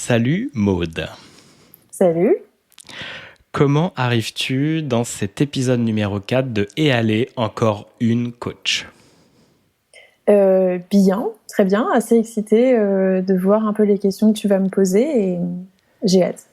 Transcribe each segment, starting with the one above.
Salut Maude. Salut. Comment arrives-tu dans cet épisode numéro 4 de Et allez, encore une coach? Bien, très bien, assez excitée de voir un peu les questions que tu vas me poser et j'ai hâte.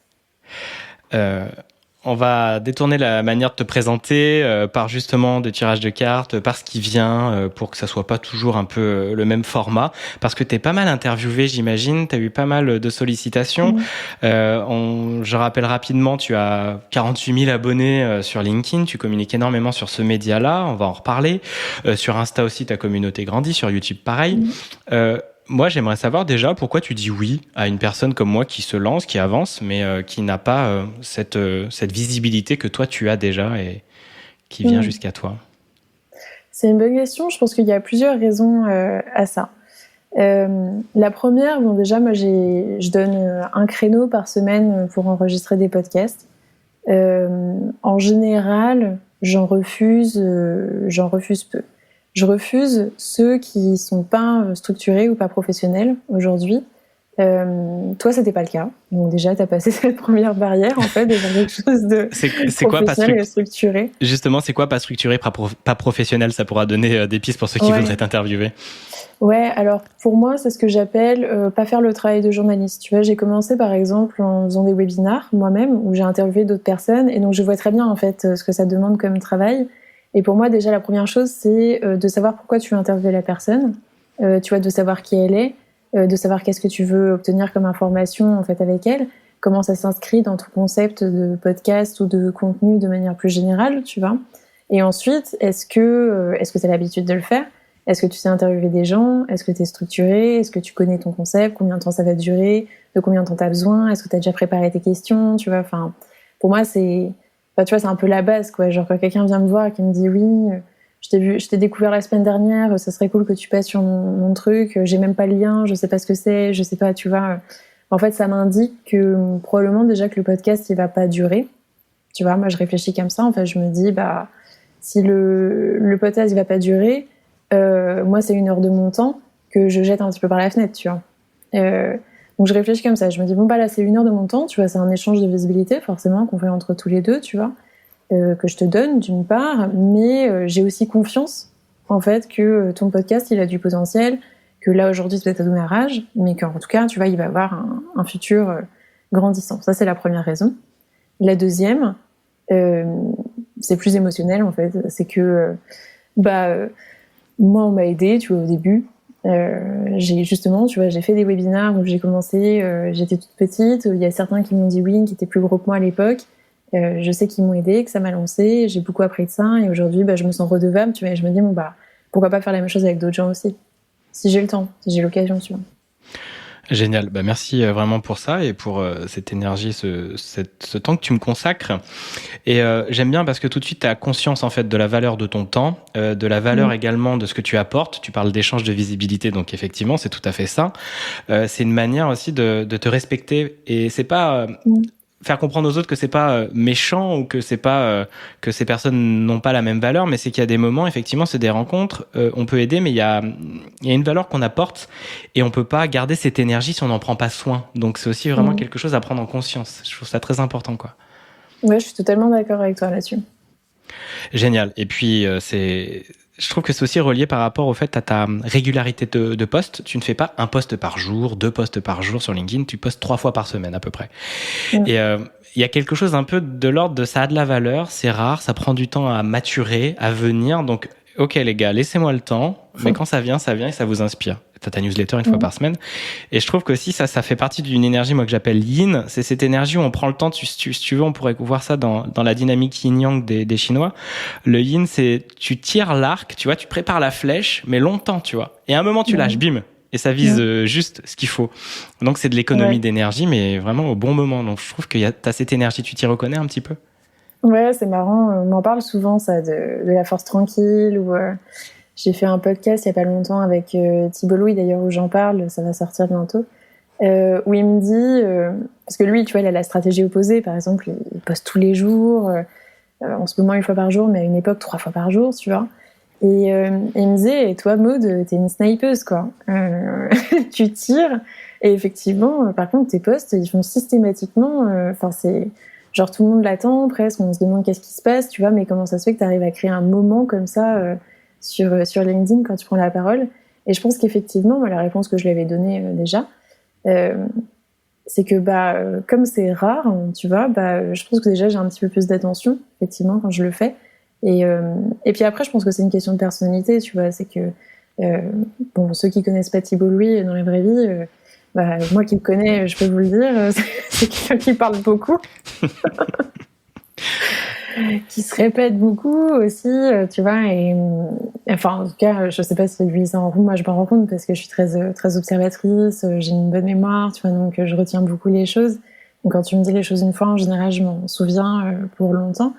On va détourner la manière de te présenter par justement des tirages de cartes, par ce qui vient, pour que ça soit pas toujours un peu le même format. Parce que t'es pas mal interviewé, j'imagine, t'as eu pas mal de sollicitations. Je rappelle rapidement, tu as 48 000 abonnés sur LinkedIn, tu communiques énormément sur ce média-là, on va en reparler. Sur Insta aussi, ta communauté grandit, sur YouTube pareil. Moi, j'aimerais savoir déjà pourquoi tu dis oui à une personne comme moi qui se lance, qui avance, mais qui n'a pas cette visibilité que toi tu as déjà et qui vient jusqu'à toi. C'est une bonne question. Je pense qu'il y a plusieurs raisons à ça. La première, bon déjà, moi, je donne un créneau par semaine pour enregistrer des podcasts. En général, j'en refuse peu. Je refuse ceux qui sont pas structurés ou pas professionnels aujourd'hui. Toi, c'était pas le cas. Donc déjà, t'as passé cette première barrière, en fait, de faire quelque chose de professionnel et structuré. Justement, c'est quoi pas structuré, pas professionnel? Ça pourra donner des pistes pour ceux qui voudraient t'interviewer. Ouais, alors pour moi, c'est ce que j'appelle pas faire le travail de journaliste. Tu vois, j'ai commencé par exemple en faisant des webinars moi-même où j'ai interviewé d'autres personnes et donc je vois très bien en fait ce que ça demande comme travail. Et pour moi, déjà, la première chose, c'est de savoir pourquoi tu veux interviewer la personne, tu vois, de savoir qui elle est, de savoir qu'est-ce que tu veux obtenir comme information en fait avec elle, comment ça s'inscrit dans ton concept de podcast ou de contenu de manière plus générale, tu vois. Et ensuite, est-ce que tu as l'habitude de le faire? Est-ce que tu sais interviewer des gens? Est-ce que tu es structuré? Est-ce que tu connais ton concept? Combien de temps ça va durer? De combien de temps tu as besoin? Est-ce que tu as déjà préparé tes questions? Tu vois, enfin, pour moi, c'est un peu la base, quoi. Genre, quand quelqu'un vient me voir et qui me dit oui, je t'ai découvert la semaine dernière, ça serait cool que tu passes sur mon truc, j'ai même pas le lien, je sais pas ce que c'est, je sais pas, tu vois. En fait, ça m'indique que probablement déjà que le podcast, il va pas durer. Tu vois, moi, je réfléchis comme ça. En fait, je me dis, si le podcast, il va pas durer, moi, c'est 1 heure de mon temps que je jette un petit peu par la fenêtre, tu vois. Donc, je réfléchis comme ça. Je me dis, bon, là, c'est 1 heure de mon temps, tu vois, c'est un échange de visibilité, forcément, qu'on fait entre tous les deux, tu vois, que je te donne, d'une part, mais j'ai aussi confiance, en fait, que ton podcast, il a du potentiel, que là, aujourd'hui, c'est peut-être à démarrage, mais qu'en tout cas, tu vois, il va avoir un futur grandissant. Ça, c'est la première raison. La deuxième, c'est plus émotionnel, en fait. C'est que, moi, on m'a aidée, tu vois, au début. J'ai fait des webinars où j'ai commencé, j'étais toute petite. Il y a certains qui m'ont dit oui, qui étaient plus gros que moi à l'époque. Je sais qu'ils m'ont aidée, que ça m'a lancée. J'ai beaucoup appris de ça. Et aujourd'hui, je me sens redevable, tu vois. Et je me dis, pourquoi pas faire la même chose avec d'autres gens aussi? Si j'ai le temps, si j'ai l'occasion, tu vois. Génial, merci vraiment pour ça et pour cette énergie, ce temps que tu me consacres. Et j'aime bien parce que tout de suite tu as conscience en fait de la valeur de ton temps, de la valeur également de ce que tu apportes. Tu parles d'échange de visibilité, donc effectivement c'est tout à fait ça. C'est une manière aussi de te respecter et c'est pas faire comprendre aux autres que c'est pas méchant ou que c'est pas que ces personnes n'ont pas la même valeur, mais c'est qu'il y a des moments, effectivement, c'est des rencontres, on peut aider, mais il y a une valeur qu'on apporte et on peut pas garder cette énergie si on n'en prend pas soin. Donc c'est aussi vraiment quelque chose à prendre en conscience. Je trouve ça très important, quoi. Ouais, je suis totalement d'accord avec toi là-dessus. Génial. Et puis je trouve que c'est aussi relié par rapport au fait à ta régularité de poste. Tu ne fais pas un poste par jour, 2 posts par jour sur LinkedIn, tu postes 3 fois par semaine à peu près. Et il y a quelque chose un peu de l'ordre de ça a de la valeur, c'est rare, ça prend du temps à maturer, à venir. Donc, ok les gars, laissez-moi le temps, mais quand ça vient et ça vous inspire. T'as ta newsletter 1 fois par semaine. Et je trouve qu'aussi ça fait partie d'une énergie, moi, que j'appelle yin. C'est cette énergie où on prend le temps, si tu veux, on pourrait voir ça dans la dynamique yin-yang des Chinois. Le yin, c'est tu tires l'arc, tu vois, tu prépares la flèche, mais longtemps, tu vois. Et à un moment, tu lâches, bim. Et ça vise juste ce qu'il faut. Donc, c'est de l'économie d'énergie, mais vraiment au bon moment. Donc, je trouve que t'as cette énergie. Tu t'y reconnais un petit peu? Ouais, c'est marrant. On m'en parle souvent, ça, de la force tranquille. Ou j'ai fait un podcast il y a pas longtemps avec Thibault Louis, d'ailleurs, où j'en parle. Ça va sortir bientôt. Où il me dit... parce que lui, tu vois, il a la stratégie opposée. Par exemple, il poste tous les jours. En ce moment, 1 fois par jour, mais à une époque, 3 fois par jour, tu vois. Et il me disait, et toi Maud, t'es une snipeuse quoi. Tu tires. Et effectivement, par contre, tes posts, ils font systématiquement. Enfin, c'est genre tout le monde l'attend presque. On se demande qu'est-ce qui se passe, tu vois. Mais comment ça se fait que t'arrives à créer un moment comme ça sur LinkedIn quand tu prends la parole? Et je pense qu'effectivement, moi, la réponse que je lui avais donnée déjà, c'est que comme c'est rare, tu vois, je pense que déjà j'ai un petit peu plus d'attention, effectivement, quand je le fais. Et puis après, je pense que c'est une question de personnalité, tu vois. C'est que ceux qui connaissent pas Thibault Louis dans la vraie vie, moi qui le connais, je peux vous le dire, c'est quelqu'un qui parle beaucoup, qui se répète beaucoup aussi, tu vois. Et enfin, en tout cas, je sais pas si lui s'en rend compte. Moi, je m'en rends compte parce que je suis très très observatrice. J'ai une bonne mémoire, tu vois, donc je retiens beaucoup les choses. Donc quand tu me dis les choses une fois, en général, je m'en souviens pour longtemps.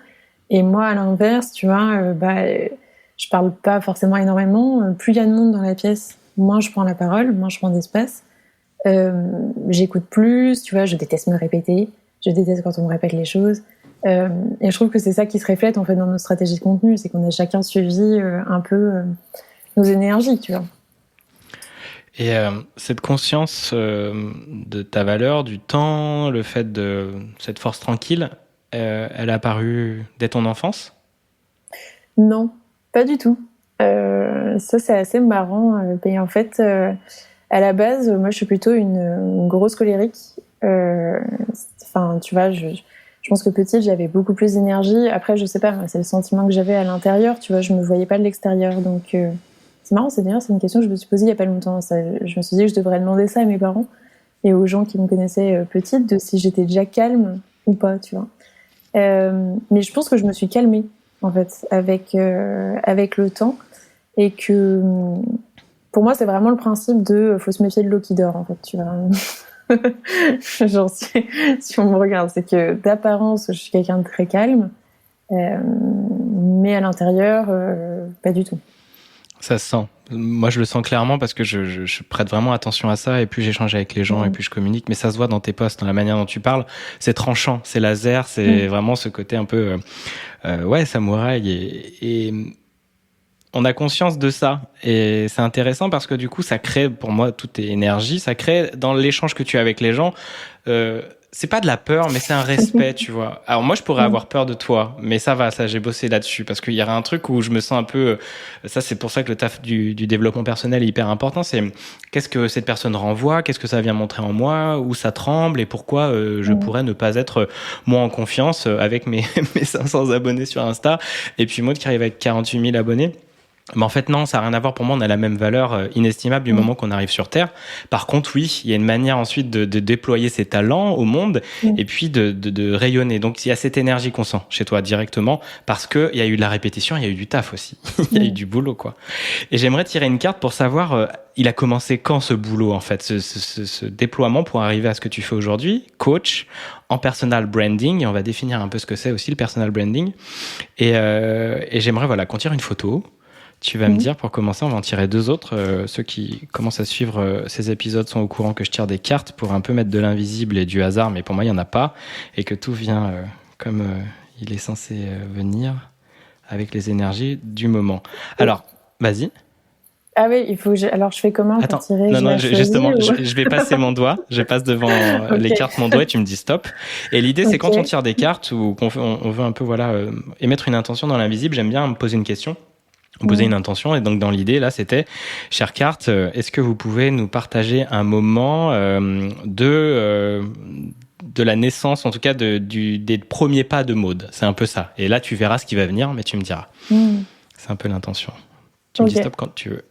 Et moi, à l'inverse, tu vois, je parle pas forcément énormément. Plus il y a de monde dans la pièce, moins je prends la parole, moins je prends d'espace. J'écoute plus, tu vois, je déteste me répéter. Je déteste quand on me répète les choses. Et je trouve que c'est ça qui se reflète en fait dans nos stratégies de contenu, c'est qu'on a chacun suivi un peu nos énergies, tu vois. Et cette conscience de ta valeur, du temps, le fait de cette force tranquille, elle a apparu dès ton enfance ? Non, pas du tout. Ça, c'est assez marrant. Et en fait, à la base, moi, je suis plutôt une grosse colérique. Enfin, tu vois, je pense que petite, j'avais beaucoup plus d'énergie. Après, je sais pas, c'est le sentiment que j'avais à l'intérieur. Tu vois, je me voyais pas de l'extérieur. Donc, c'est marrant. C'est une question que je me suis posée il y a pas longtemps. Ça, je me suis dit que je devrais demander ça à mes parents et aux gens qui me connaissaient petite, de si j'étais déjà calme ou pas, tu vois. Mais je pense que je me suis calmée en fait avec le temps, et que pour moi c'est vraiment le principe de faut se méfier de l'eau qui dort en fait, tu vois. Genre si on me regarde, c'est que d'apparence je suis quelqu'un de très calme, mais à l'intérieur pas du tout. Ça se sent. Moi, je le sens clairement parce que je prête vraiment attention à ça, et plus j'échange avec les gens et plus je communique. Mais ça se voit dans tes posts, dans la manière dont tu parles. C'est tranchant, c'est laser, c'est vraiment ce côté un peu samouraï. Et on a conscience de ça. Et c'est intéressant parce que du coup, ça crée, pour moi, toute énergie. Ça crée, dans l'échange que tu as avec les gens, c'est pas de la peur, mais c'est un respect, tu vois. Alors moi, je pourrais avoir peur de toi, mais ça va, ça, j'ai bossé là-dessus, parce qu'il y aura un truc où je me sens un peu... Ça, c'est pour ça que le taf du développement personnel est hyper important. C'est qu'est-ce que cette personne renvoie, qu'est-ce que ça vient montrer en moi, où ça tremble, et pourquoi je pourrais ne pas être moi en confiance avec mes 500 abonnés sur Insta, et puis Maud qui arrive avec 48 000 abonnés. Mais en fait, non, ça n'a rien à voir. Pour moi, on a la même valeur inestimable du moment qu'on arrive sur Terre. Par contre, oui, il y a une manière ensuite de déployer ses talents au monde et puis de rayonner. Donc, il y a cette énergie qu'on sent chez toi directement parce qu'il y a eu de la répétition, il y a eu du taf aussi. Il y a eu du boulot, quoi. Et j'aimerais tirer une carte pour savoir, il a commencé quand ce boulot, en fait, ce déploiement pour arriver à ce que tu fais aujourd'hui, coach en personal branding. Et on va définir un peu ce que c'est aussi, le personal branding. Et j'aimerais, qu'on tire une photo. Tu vas me dire, pour commencer, on va en tirer 2 autres. Ceux qui commencent à suivre ces épisodes sont au courant que je tire des cartes pour un peu mettre de l'invisible et du hasard, mais pour moi, il n'y en a pas. Et que tout vient comme il est censé venir, avec les énergies du moment. Alors, vas-y. Ah oui, il faut que alors je fais comment pour tirer? Non, justement, je vais passer mon doigt, je passe devant les cartes mon doigt et tu me dis stop. Et l'idée, c'est quand on tire des cartes ou qu'on on veut un peu émettre une intention dans l'invisible, j'aime bien me poser une question. Poser une intention, et donc dans l'idée là c'était, chère carte, est-ce que vous pouvez nous partager un moment de la naissance, en tout cas des premiers pas de Maud, c'est un peu ça, et là tu verras ce qui va venir mais tu me diras. C'est un peu l'intention. Tu me dis stop quand tu veux.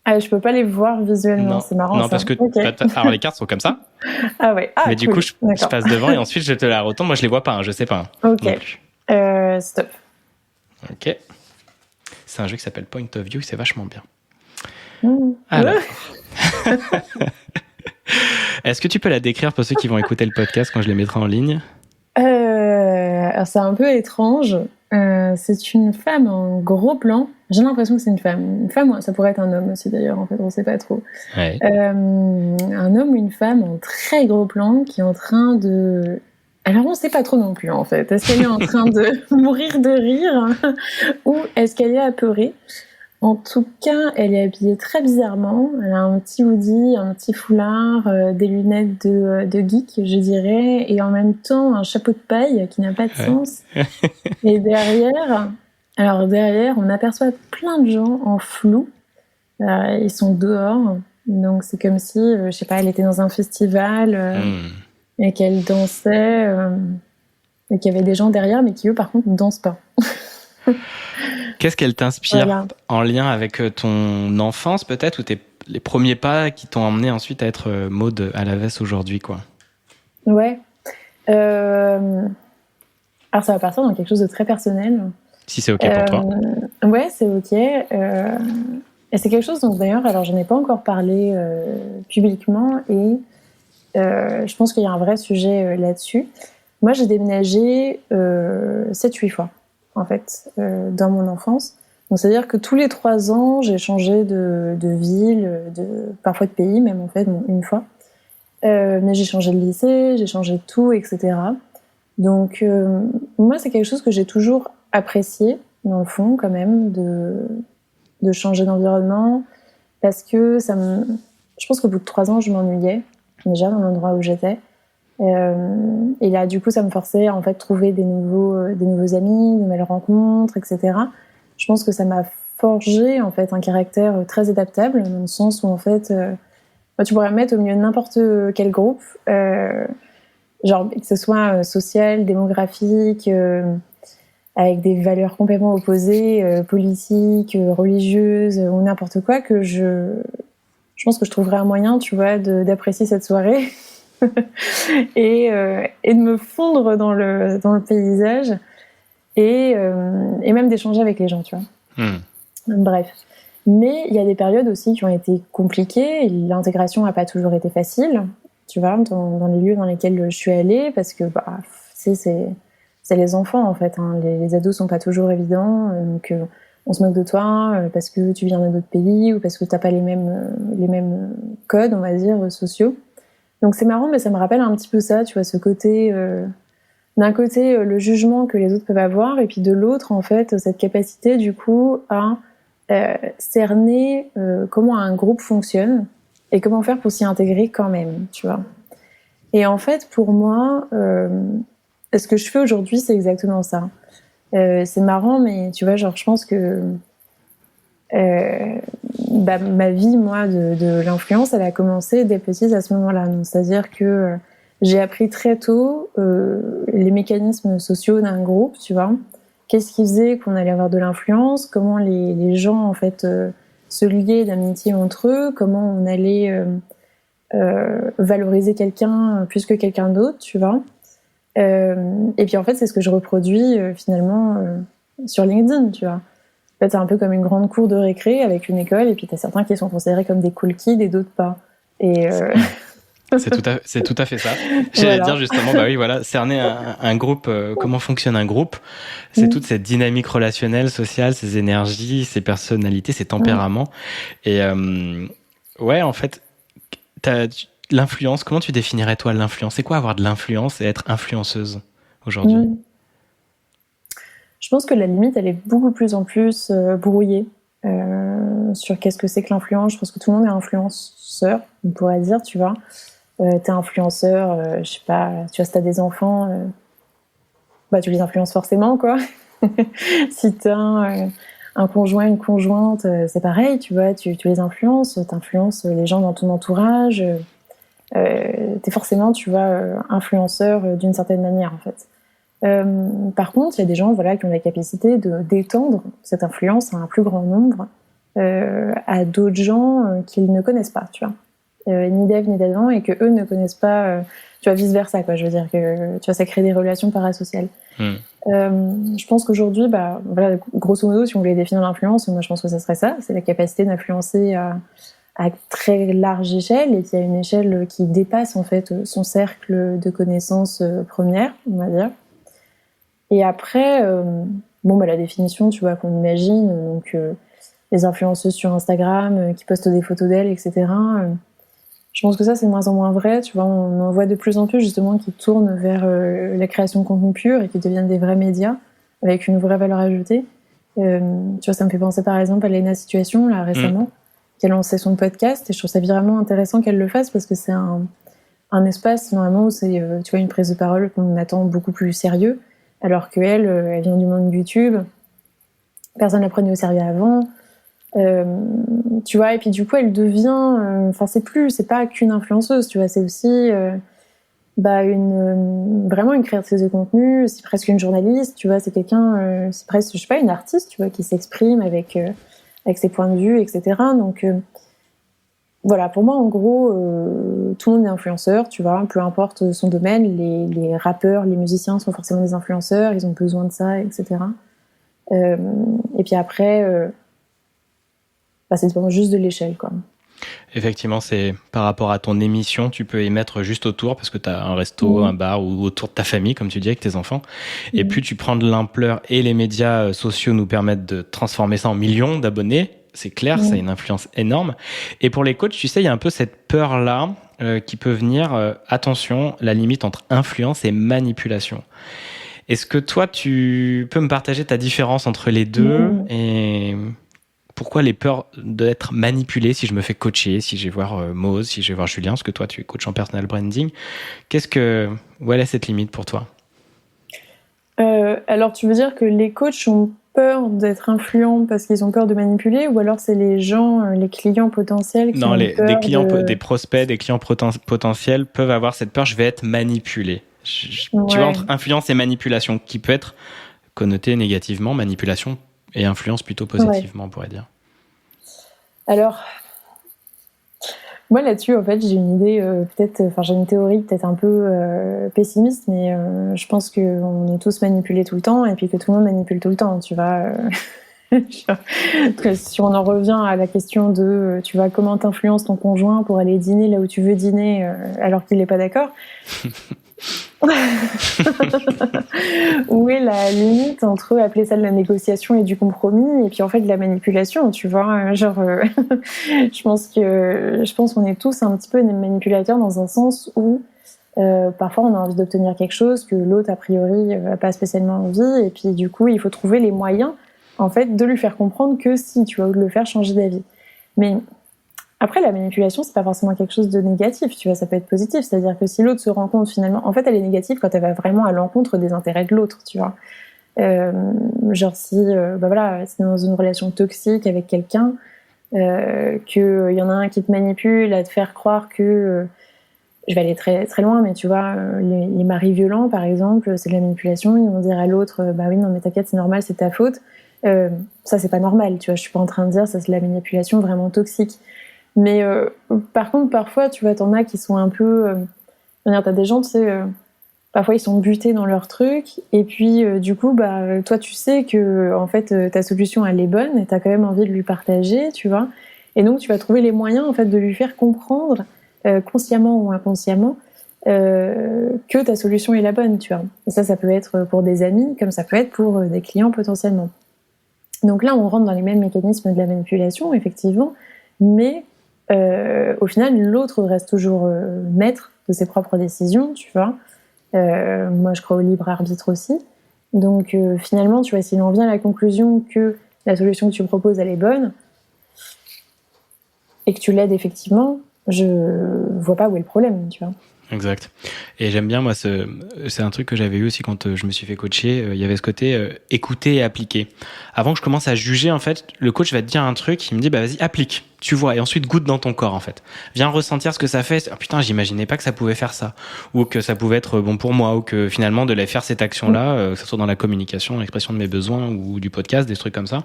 Ah, je peux pas les voir visuellement, c'est marrant. Non, parce que alors les cartes sont comme ça. Ah ouais. Ah, mais du coup je passe devant et ensuite je te la retourne. Moi je les vois pas, je sais pas. Ok. Stop. Ok. C'est un jeu qui s'appelle Point of View, c'est vachement bien. Alors. Est-ce que tu peux la décrire pour ceux qui vont écouter le podcast quand je les mettrai en ligne? Alors c'est un peu étrange. C'est une femme en gros plan. J'ai l'impression que c'est une femme. Une femme, ça pourrait être un homme aussi d'ailleurs, en fait, on sait pas trop. Ouais. Un homme ou une femme en très gros plan qui est en train de... Alors on sait pas trop non plus en fait. Est-ce qu'elle est en train de mourir de rire ou est-ce qu'elle est apeurée? En tout cas, elle est habillée très bizarrement. Elle a un petit hoodie, un petit foulard, des lunettes de geek, je dirais, et en même temps un chapeau de paille qui n'a pas de sens. Et derrière, on aperçoit plein de gens en flou. Ils sont dehors, donc c'est comme si, je sais pas, elle était dans un festival et qu'elle dansait, et qu'il y avait des gens derrière, mais qui eux, par contre, ne dansent pas. Qu'est-ce qu'elle t'inspire Voilà. en lien avec ton enfance peut-être, ou les premiers pas qui t'ont emmené ensuite à être Maud Alavès aujourd'hui, quoi? Ouais. Alors ça va partir dans quelque chose de très personnel. Si c'est ok pour toi. Ouais, c'est ok. Et c'est quelque chose, donc d'ailleurs, alors j'en ai pas encore parlé publiquement, et je pense qu'il y a un vrai sujet là-dessus. Moi, j'ai déménagé 7-8 fois, en fait, dans mon enfance. Donc, c'est-à-dire que tous les 3 ans, j'ai changé de ville, parfois de pays, même en fait, une fois. Mais j'ai changé de lycée, j'ai changé de tout, etc. Donc, moi, c'est quelque chose que j'ai toujours apprécié, dans le fond, quand même, de changer d'environnement, parce que je pense qu'au bout de 3 ans, je m'ennuyais, déjà, dans l'endroit où j'étais. Et là, du coup, ça me forçait à en fait trouver des nouveaux amis, de nouvelles rencontres, etc. Je pense que ça m'a forgé en fait un caractère très adaptable, dans le sens où en fait, tu pourrais me mettre au milieu de n'importe quel groupe, genre que ce soit social, démographique, avec des valeurs complètement opposées, politiques, religieuses, ou n'importe quoi, que je pense que je trouverais un moyen, tu vois, d'apprécier cette soirée. et de me fondre dans le paysage, et même d'échanger avec les gens, tu vois. Bref. Mais il y a des périodes aussi qui ont été compliquées, et l'intégration n'a pas toujours été facile, tu vois, dans les lieux dans lesquels je suis allée, parce que c'est les enfants en fait, hein. Les ados sont pas toujours évidents, donc on se moque de toi parce que tu viens d'un autre pays, ou parce que t'as pas les mêmes codes, on va dire, sociaux. Donc c'est marrant, mais ça me rappelle un petit peu ça, tu vois, ce côté, d'un côté, le jugement que les autres peuvent avoir, et puis de l'autre, en fait, cette capacité, du coup, à cerner comment un groupe fonctionne, et comment faire pour s'y intégrer quand même, tu vois. Et en fait, pour moi, ce que je fais aujourd'hui, c'est exactement ça. C'est marrant, mais tu vois, genre, je pense que ma vie, moi, de l'influence, elle a commencé dès petite à ce moment-là. Donc, c'est-à-dire que j'ai appris très tôt les mécanismes sociaux d'un groupe, tu vois. Qu'est-ce qui faisait qu'on allait avoir de l'influence, comment les gens, en fait, se liaient d'amitié entre eux, comment on allait valoriser quelqu'un plus que quelqu'un d'autre, tu vois. Et puis, en fait, c'est ce que je reproduis finalement sur LinkedIn, tu vois. En fait, c'est un peu comme une grande cour de récré avec une école, et puis t'as certains qui sont considérés comme des cool kids et d'autres pas. Et c'est tout à fait ça. J'allais dire justement, bah oui, voilà, cerner un groupe, comment fonctionne un groupe, c'est toute cette dynamique relationnelle, sociale, ces énergies, ces personnalités, ces tempéraments. Et ouais, en fait, l'influence, comment tu définirais toi l'influence? C'est quoi avoir de l'influence et être influenceuse aujourd'hui? Je pense que la limite, elle est beaucoup plus en plus brouillée sur qu'est-ce que c'est que l'influence. Je pense que tout le monde est influenceur, on pourrait dire, tu vois. T'es influenceur, je sais pas, tu vois, si t'as des enfants, tu les influences forcément, quoi. Si t'as un conjoint, une conjointe, c'est pareil, tu vois, tu les influences, t'influences les gens dans ton entourage. T'es forcément, tu vois, influenceur d'une certaine manière, en fait. Par contre, il y a des gens, voilà, qui ont la capacité d'étendre cette influence à un plus grand nombre, à d'autres gens qu'ils ne connaissent pas, tu vois. Ni d'Ève ni d'Adam, et que eux ne connaissent pas, tu vois, vice versa, quoi. Je veux dire que, tu vois, ça crée des relations parasociales. Je pense qu'aujourd'hui, voilà, grosso modo, si on voulait définir l'influence, moi je pense que ça serait ça, c'est la capacité d'influencer à très large échelle, et qu'il y a une échelle qui dépasse en fait son cercle de connaissances premières, on va dire. Et après, la définition, tu vois, qu'on imagine, donc les influenceuses sur Instagram qui postent des photos d'elles, etc. Je pense que ça, c'est de moins en moins vrai, tu vois. On en voit de plus en plus, justement, qui tournent vers la création de contenu pur et qui deviennent des vrais médias avec une vraie valeur ajoutée. Tu vois, ça me fait penser par exemple à Lena Situation, là, récemment, qui a lancé son podcast, et je trouve ça vraiment intéressant qu'elle le fasse, parce que c'est un espace, normalement, où c'est, tu vois, une prise de parole qu'on attend beaucoup plus sérieux, alors qu'elle, elle vient du monde de YouTube, personne ne la prenait au sérieux avant, tu vois, et puis du coup, elle devient, enfin, c'est pas qu'une influenceuse, tu vois, c'est aussi, vraiment une créatrice de contenu, c'est presque une journaliste, tu vois, c'est quelqu'un, c'est presque, je sais pas, une artiste, tu vois, qui s'exprime avec ses points de vue, etc. Donc voilà, pour moi, en gros, tout le monde est influenceur, tu vois, peu importe son domaine, les rappeurs, les musiciens sont forcément des influenceurs, ils ont besoin de ça, etc. Et puis après, c'est dépend juste de l'échelle, quoi. Effectivement, c'est par rapport à ton émission, tu peux y mettre juste autour parce que tu as un resto, un bar ou autour de ta famille, comme tu dis, avec tes enfants. Et plus tu prends de l'ampleur et les médias sociaux nous permettent de transformer ça en millions d'abonnés, c'est clair, ça a une influence énorme. Et pour les coachs, tu sais, il y a un peu cette peur-là qui peut venir, attention, la limite entre influence et manipulation. Est-ce que toi, tu peux me partager ta différence entre les deux et pourquoi les peurs d'être manipulé si je me fais coacher, si je vais voir Mose, si je vais voir Julien, parce que toi, tu es coach en personal branding. Où est cette limite pour toi? Alors, tu veux dire que les coachs ont peur d'être influents parce qu'ils ont peur de manipuler, ou alors c'est les gens, les clients potentiels qui ont peur des clients, des prospects, des clients potentiels peuvent avoir cette peur, je vais être manipulé. Tu vois, entre influence et manipulation, qui peut être connoté négativement, manipulation, et influence plutôt positivement, on pourrait dire. Alors, moi là-dessus, en fait, j'ai une idée, j'ai une théorie peut-être un peu pessimiste, mais je pense qu'on est tous manipulés tout le temps, et puis que tout le monde manipule tout le temps, tu vois. Si on en revient à la question de, tu vois, comment t'influences ton conjoint pour aller dîner là où tu veux dîner alors qu'il n'est pas d'accord. Où est la limite entre appeler ça de la négociation et du compromis, et puis en fait de la manipulation, tu vois, je pense qu'on est tous un petit peu des manipulateurs, dans un sens où parfois on a envie d'obtenir quelque chose que l'autre a priori n'a pas spécialement envie, et puis du coup il faut trouver les moyens en fait de lui faire comprendre que si, tu vas le faire changer d'avis. Mais après, la manipulation, c'est pas forcément quelque chose de négatif, tu vois, ça peut être positif. C'est-à-dire que si l'autre se rend compte finalement, en fait, elle est négative quand elle va vraiment à l'encontre des intérêts de l'autre, tu vois. Si c'est dans une relation toxique avec quelqu'un, qu'il y en a un qui te manipule à te faire croire que, je vais aller très, très loin, mais tu vois, les maris violents, par exemple, c'est de la manipulation. Ils vont dire à l'autre, bah oui, non, mais t'inquiète, c'est normal, c'est ta faute. Ça, c'est pas normal, tu vois, je suis pas en train de dire, ça, c'est de la manipulation vraiment toxique. Mais par contre, parfois, tu vois, t'en as qui sont un peu... t'as des gens, tu sais, parfois ils sont butés dans leur truc, et puis du coup, toi, tu sais que en fait, ta solution, elle est bonne, et t'as quand même envie de lui partager, tu vois. Et donc, tu vas trouver les moyens, en fait, de lui faire comprendre, consciemment ou inconsciemment, que ta solution est la bonne, tu vois. Et ça peut être pour des amis, comme ça peut être pour des clients potentiellement. Donc là, on rentre dans les mêmes mécanismes de la manipulation, effectivement, mais au final, l'autre reste toujours maître de ses propres décisions, tu vois. Moi, je crois au libre arbitre aussi. Donc, finalement, tu vois, s'il en vient à la conclusion que la solution que tu proposes, elle est bonne, et que tu l'aides effectivement, je vois pas où est le problème, tu vois. Exact. Et j'aime bien, moi, c'est un truc que j'avais eu aussi quand je me suis fait coacher. Il y avait ce côté écouter et appliquer. Avant que je commence à juger, en fait, le coach va te dire un truc, il me dit, bah vas-y, applique, tu vois, et ensuite goûte dans ton corps, en fait. Viens ressentir ce que ça fait. Oh, putain, j'imaginais pas que ça pouvait faire ça, ou que ça pouvait être bon pour moi, ou que finalement de faire cette action-là, que ce soit dans la communication, l'expression de mes besoins, ou du podcast, des trucs comme ça.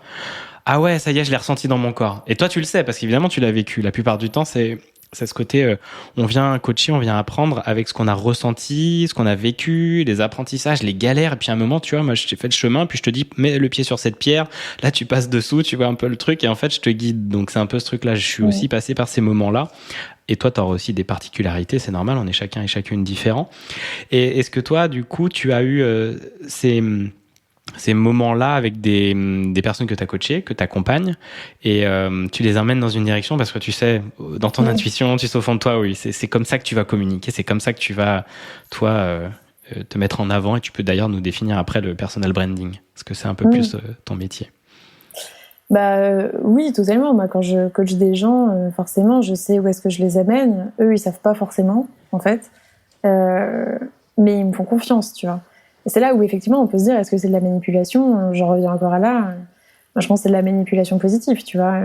Ah ouais, ça y est, je l'ai ressenti dans mon corps. Et toi, tu le sais, parce qu'évidemment, tu l'as vécu. La plupart du temps, c'est ce côté, on vient coacher, on vient apprendre avec ce qu'on a ressenti, ce qu'on a vécu, les apprentissages, les galères. Et puis à un moment, tu vois, moi, je t'ai fait le chemin, puis je te dis, mets le pied sur cette pierre. Là, tu passes dessous, tu vois un peu le truc, et en fait, je te guide. Donc, c'est un peu ce truc-là. Je suis aussi passé par ces moments-là. Et toi, tu auras aussi des particularités, c'est normal, on est chacun et chacune différents. Et est-ce que toi, du coup, tu as eu ces moments-là avec des personnes que tu as coachées, que tu accompagnes, et tu les emmènes dans une direction parce que tu sais, dans ton intuition, tu sais au fond de toi, oui, c'est comme ça que tu vas communiquer, c'est comme ça que tu vas, toi, te mettre en avant, et tu peux d'ailleurs nous définir après le personal branding, parce que c'est un peu plus ton métier. Oui, totalement. Moi, quand je coach des gens, forcément, je sais où est-ce que je les amène. Eux, ils savent pas forcément, en fait. Euh, mais ils me font confiance, tu vois. Et c'est là où, effectivement, on peut se dire, est-ce que c'est de la manipulation? J'en reviens encore à là. Moi, je pense que c'est de la manipulation positive, tu vois.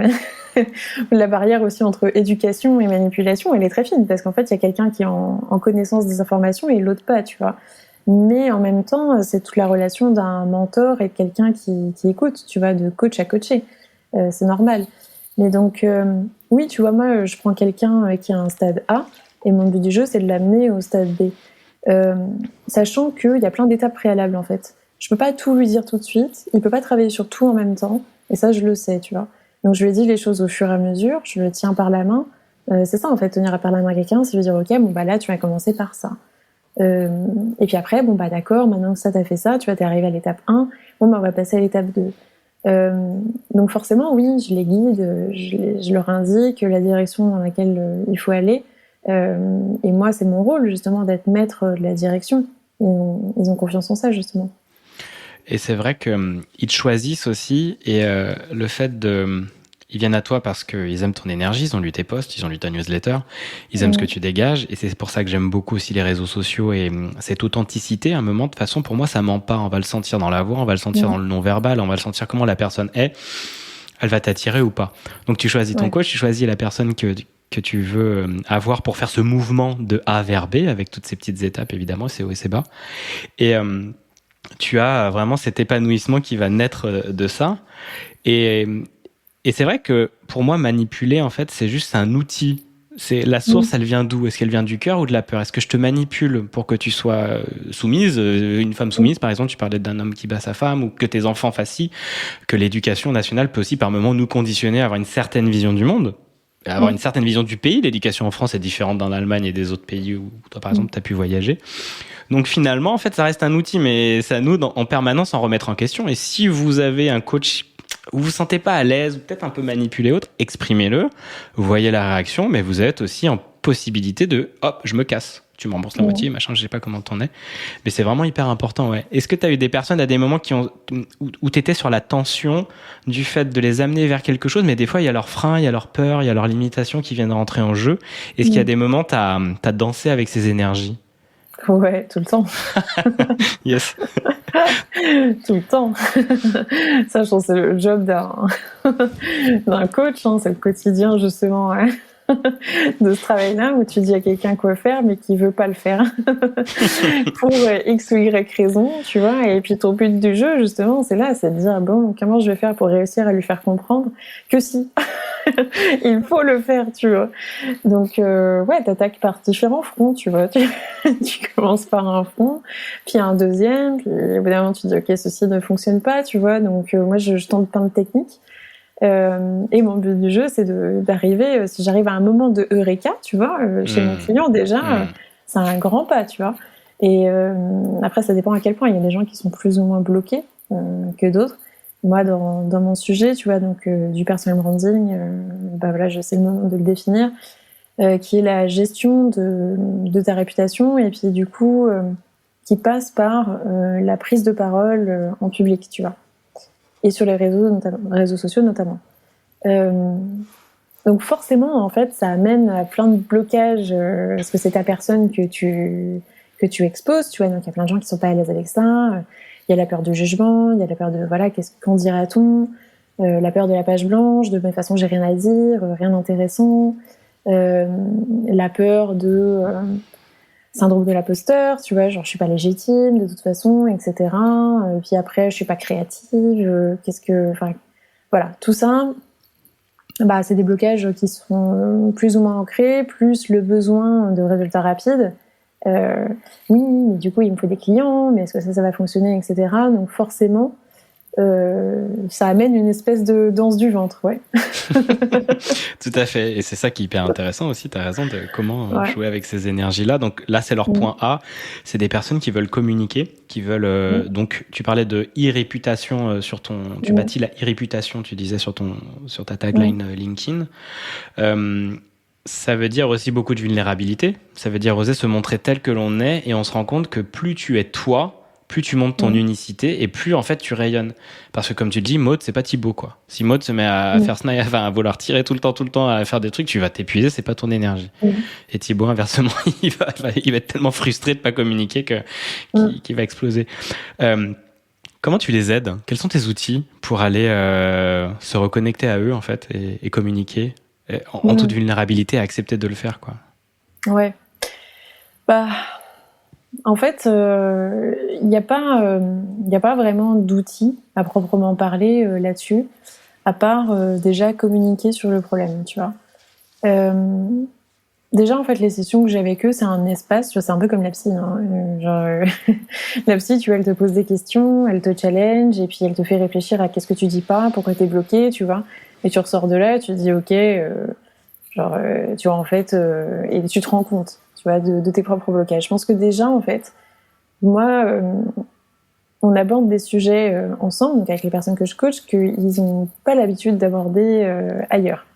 La barrière aussi entre éducation et manipulation, elle est très fine, parce qu'en fait, il y a quelqu'un qui est en connaissance des informations et l'autre pas, tu vois. Mais en même temps, c'est toute la relation d'un mentor et de quelqu'un qui écoute, tu vois, de coach à coacher. C'est normal. Mais donc, oui, tu vois, moi, je prends quelqu'un qui a un stade A, et mon but du jeu, c'est de l'amener au stade B. Euh, Sachant qu'il y a plein d'étapes préalables, en fait. Je peux pas tout lui dire tout de suite, il peut pas travailler sur tout en même temps, et ça, je le sais, tu vois. Donc, je lui dis les choses au fur et à mesure, je le tiens par la main. C'est ça, en fait, tenir par la main quelqu'un, c'est lui dire, OK, bon, bah là, tu vas commencer par ça. Et puis après, bon, bah d'accord, maintenant que ça, t'as fait ça, tu vois, t'es arrivé à l'étape 1, bon, bah on va passer à l'étape 2. Donc forcément, oui, je les guide, je leur indique la direction dans laquelle il faut aller. Et moi, c'est mon rôle, justement, d'être maître de la direction. Ils ont confiance en ça, justement. Et c'est vrai qu'ils te choisissent aussi, et le fait de... Ils viennent à toi parce qu'ils aiment ton énergie, ils ont lu tes posts, ils ont lu ta newsletter, ils aiment ce que tu dégages, et c'est pour ça que j'aime beaucoup aussi les réseaux sociaux et cette authenticité. À un moment, de toute façon, pour moi, ça ment pas. On va le sentir dans la voix, on va le sentir dans le non-verbal, on va le sentir comment la personne est. Elle va t'attirer ou pas. Donc tu choisis ton coach, tu choisis la personne que tu veux avoir pour faire ce mouvement de A vers B, avec toutes ces petites étapes, évidemment, c'est haut et c'est bas. Et tu as vraiment cet épanouissement qui va naître de ça. Et, et c'est vrai que pour moi, manipuler, en fait, c'est juste un outil. C'est la source, elle vient d'où? Est-ce qu'elle vient du cœur ou de la peur? Est-ce que je te manipule pour que tu sois soumise? Une femme soumise, par exemple, tu parlais d'un homme qui bat sa femme, ou que tes enfants fassent ci, que l'éducation nationale peut aussi par moments nous conditionner à avoir une certaine vision du monde, à avoir une certaine vision du pays. L'éducation en France est différente dans l'Allemagne et des autres pays où toi, par exemple, tu as pu voyager. Donc finalement, en fait, ça reste un outil, mais c'est à nous en permanence en remettre en question. Et si vous avez un coach où vous vous sentez pas à l'aise, ou peut-être un peu manipulé autre, exprimez-le, vous voyez la réaction, mais vous êtes aussi en possibilité de, hop, je me casse. Tu me rembourses la moitié, machin, je sais pas comment t'en es. Mais c'est vraiment hyper important, ouais. Est-ce que tu as eu des personnes à des moments où tu étais sur la tension du fait de les amener vers quelque chose, mais des fois, il y a leurs freins, il y a leurs peurs, il y a leurs limitations qui viennent rentrer en jeu. Est-ce qu'il y a des moments, t'as dansé avec ces énergies? Ouais, tout le temps. Yes. Tout le temps. Ça, je pense que c'est le job d'un coach, hein, c'est le quotidien, justement, ouais. De ce travail-là où tu dis à quelqu'un quoi faire mais qui veut pas le faire pour X ou Y raison, tu vois. Et puis ton but du jeu, justement, c'est là, c'est de dire bon, comment je vais faire pour réussir à lui faire comprendre que si il faut le faire, tu vois. Donc ouais, t'attaques par différents fronts, tu vois. Tu commences par un front, puis un deuxième, puis évidemment tu dis ok, ceci ne fonctionne pas, tu vois. Donc moi je tente plein de techniques. Et mon but du jeu, c'est d'arriver, si j'arrive à un moment de eureka, tu vois, chez mon client, déjà, c'est un grand pas, tu vois. Et après, ça dépend à quel point. Il y a des gens qui sont plus ou moins bloqués que d'autres. Moi, dans mon sujet, tu vois, donc du personal branding, bah voilà, je sais le moment de le définir, qui est la gestion de ta réputation, et puis du coup, qui passe par la prise de parole en public, tu vois. Et sur les réseaux sociaux notamment. Donc forcément, en fait, ça amène à plein de blocages, parce que c'est ta personne que tu exposes, tu vois. Donc il y a plein de gens qui sont pas à l'aise avec ça. Il y a la peur du jugement, il y a la peur de voilà, qu'en dira-t-on, la peur de la page blanche, de toute façon j'ai rien à dire, rien d'intéressant, la peur de syndrome de l'imposteur, tu vois, genre je suis pas légitime de toute façon, etc. Puis après je suis pas créative, enfin voilà, tout ça, bah c'est des blocages qui sont plus ou moins ancrés, plus le besoin de résultats rapides. Oui, mais du coup il me faut des clients, mais est-ce que ça va fonctionner, etc. Donc forcément, ça amène une espèce de danse du ventre, ouais. Tout à fait. Et c'est ça qui est hyper intéressant aussi. Tu as raison de comment jouer avec ces énergies-là. Donc là, c'est leur point A. C'est des personnes qui veulent communiquer, qui veulent... Donc, tu parlais de e-réputation sur ton... Tu bâtis la e-réputation, tu disais, sur ta tagline LinkedIn. Ça veut dire aussi beaucoup de vulnérabilité. Ça veut dire oser se montrer tel que l'on est. Et on se rend compte que plus tu es toi, plus tu montes ton unicité et plus en fait tu rayonnes. Parce que comme tu le dis, Maud, c'est pas Thibaut, quoi. Si Maud se met à faire snipe, enfin, à vouloir tirer tout le temps, à faire des trucs, tu vas t'épuiser, c'est pas ton énergie. Et Thibaut, inversement, il va être tellement frustré de pas communiquer qu'il va exploser. Comment tu les aides? Quels sont tes outils pour aller se reconnecter à eux en fait et communiquer en toute vulnérabilité et accepter de le faire, quoi? Ouais. Bah, en fait, il n'y a pas vraiment d'outils à proprement parler là-dessus, à part déjà communiquer sur le problème, tu vois. Déjà, en fait, les sessions que j'ai avec eux, c'est un espace, tu vois, c'est un peu comme la psy, hein. La psy, tu vois, elle te pose des questions, elle te challenge, et puis elle te fait réfléchir à qu'est-ce que tu dis pas, pourquoi t'es bloqué, tu vois. Et tu ressors de là, tu te dis, ok, tu vois, en fait, et tu te rends compte, tu vois, de tes propres blocages. Je pense que déjà, en fait, moi, on aborde des sujets ensemble, donc avec les personnes que je coach, qu'ils n'ont pas l'habitude d'aborder ailleurs,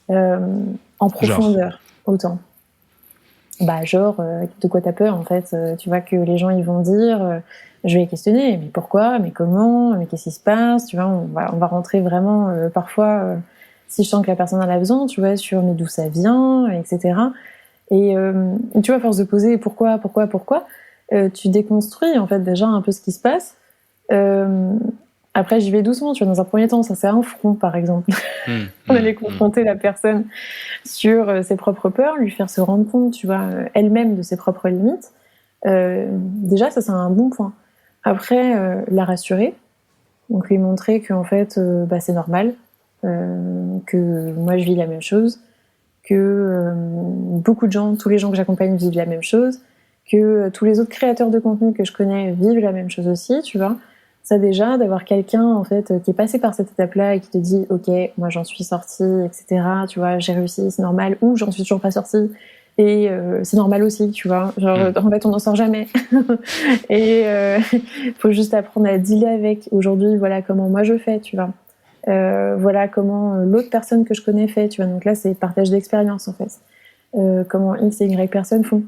en profondeur, autant. Bah, de quoi t'as peur, en fait, tu vois, que les gens, ils vont dire, je vais les questionner, mais pourquoi, mais comment, mais qu'est-ce qui se passe, tu vois, on va rentrer vraiment, parfois, si je sens que la personne en a besoin, tu vois, sur mais d'où ça vient, etc. Et tu vois, à force de poser pourquoi, tu déconstruis, en fait, déjà un peu ce qui se passe. Après, j'y vais doucement, tu vois, dans un premier temps, ça c'est un front, par exemple. On allait confronter la personne sur ses propres peurs, lui faire se rendre compte, tu vois, elle-même de ses propres limites. Déjà, ça c'est un bon point. Après, la rassurer, donc lui montrer qu'en fait, c'est normal, que moi je vis la même chose, que beaucoup de gens, tous les gens que j'accompagne vivent la même chose, que tous les autres créateurs de contenu que je connais vivent la même chose aussi, tu vois. Ça déjà, d'avoir quelqu'un en fait qui est passé par cette étape-là et qui te dit ok, moi j'en suis sortie, etc. Tu vois, j'ai réussi, c'est normal, ou j'en suis toujours pas sortie et c'est normal aussi, tu vois. Genre en fait on n'en sort jamais et faut juste apprendre à dealer avec. Aujourd'hui, voilà comment moi je fais, tu vois. Voilà comment l'autre personne que je connais fait, tu vois. Donc là c'est partage d'expérience en fait. Comment X et Y personnes font.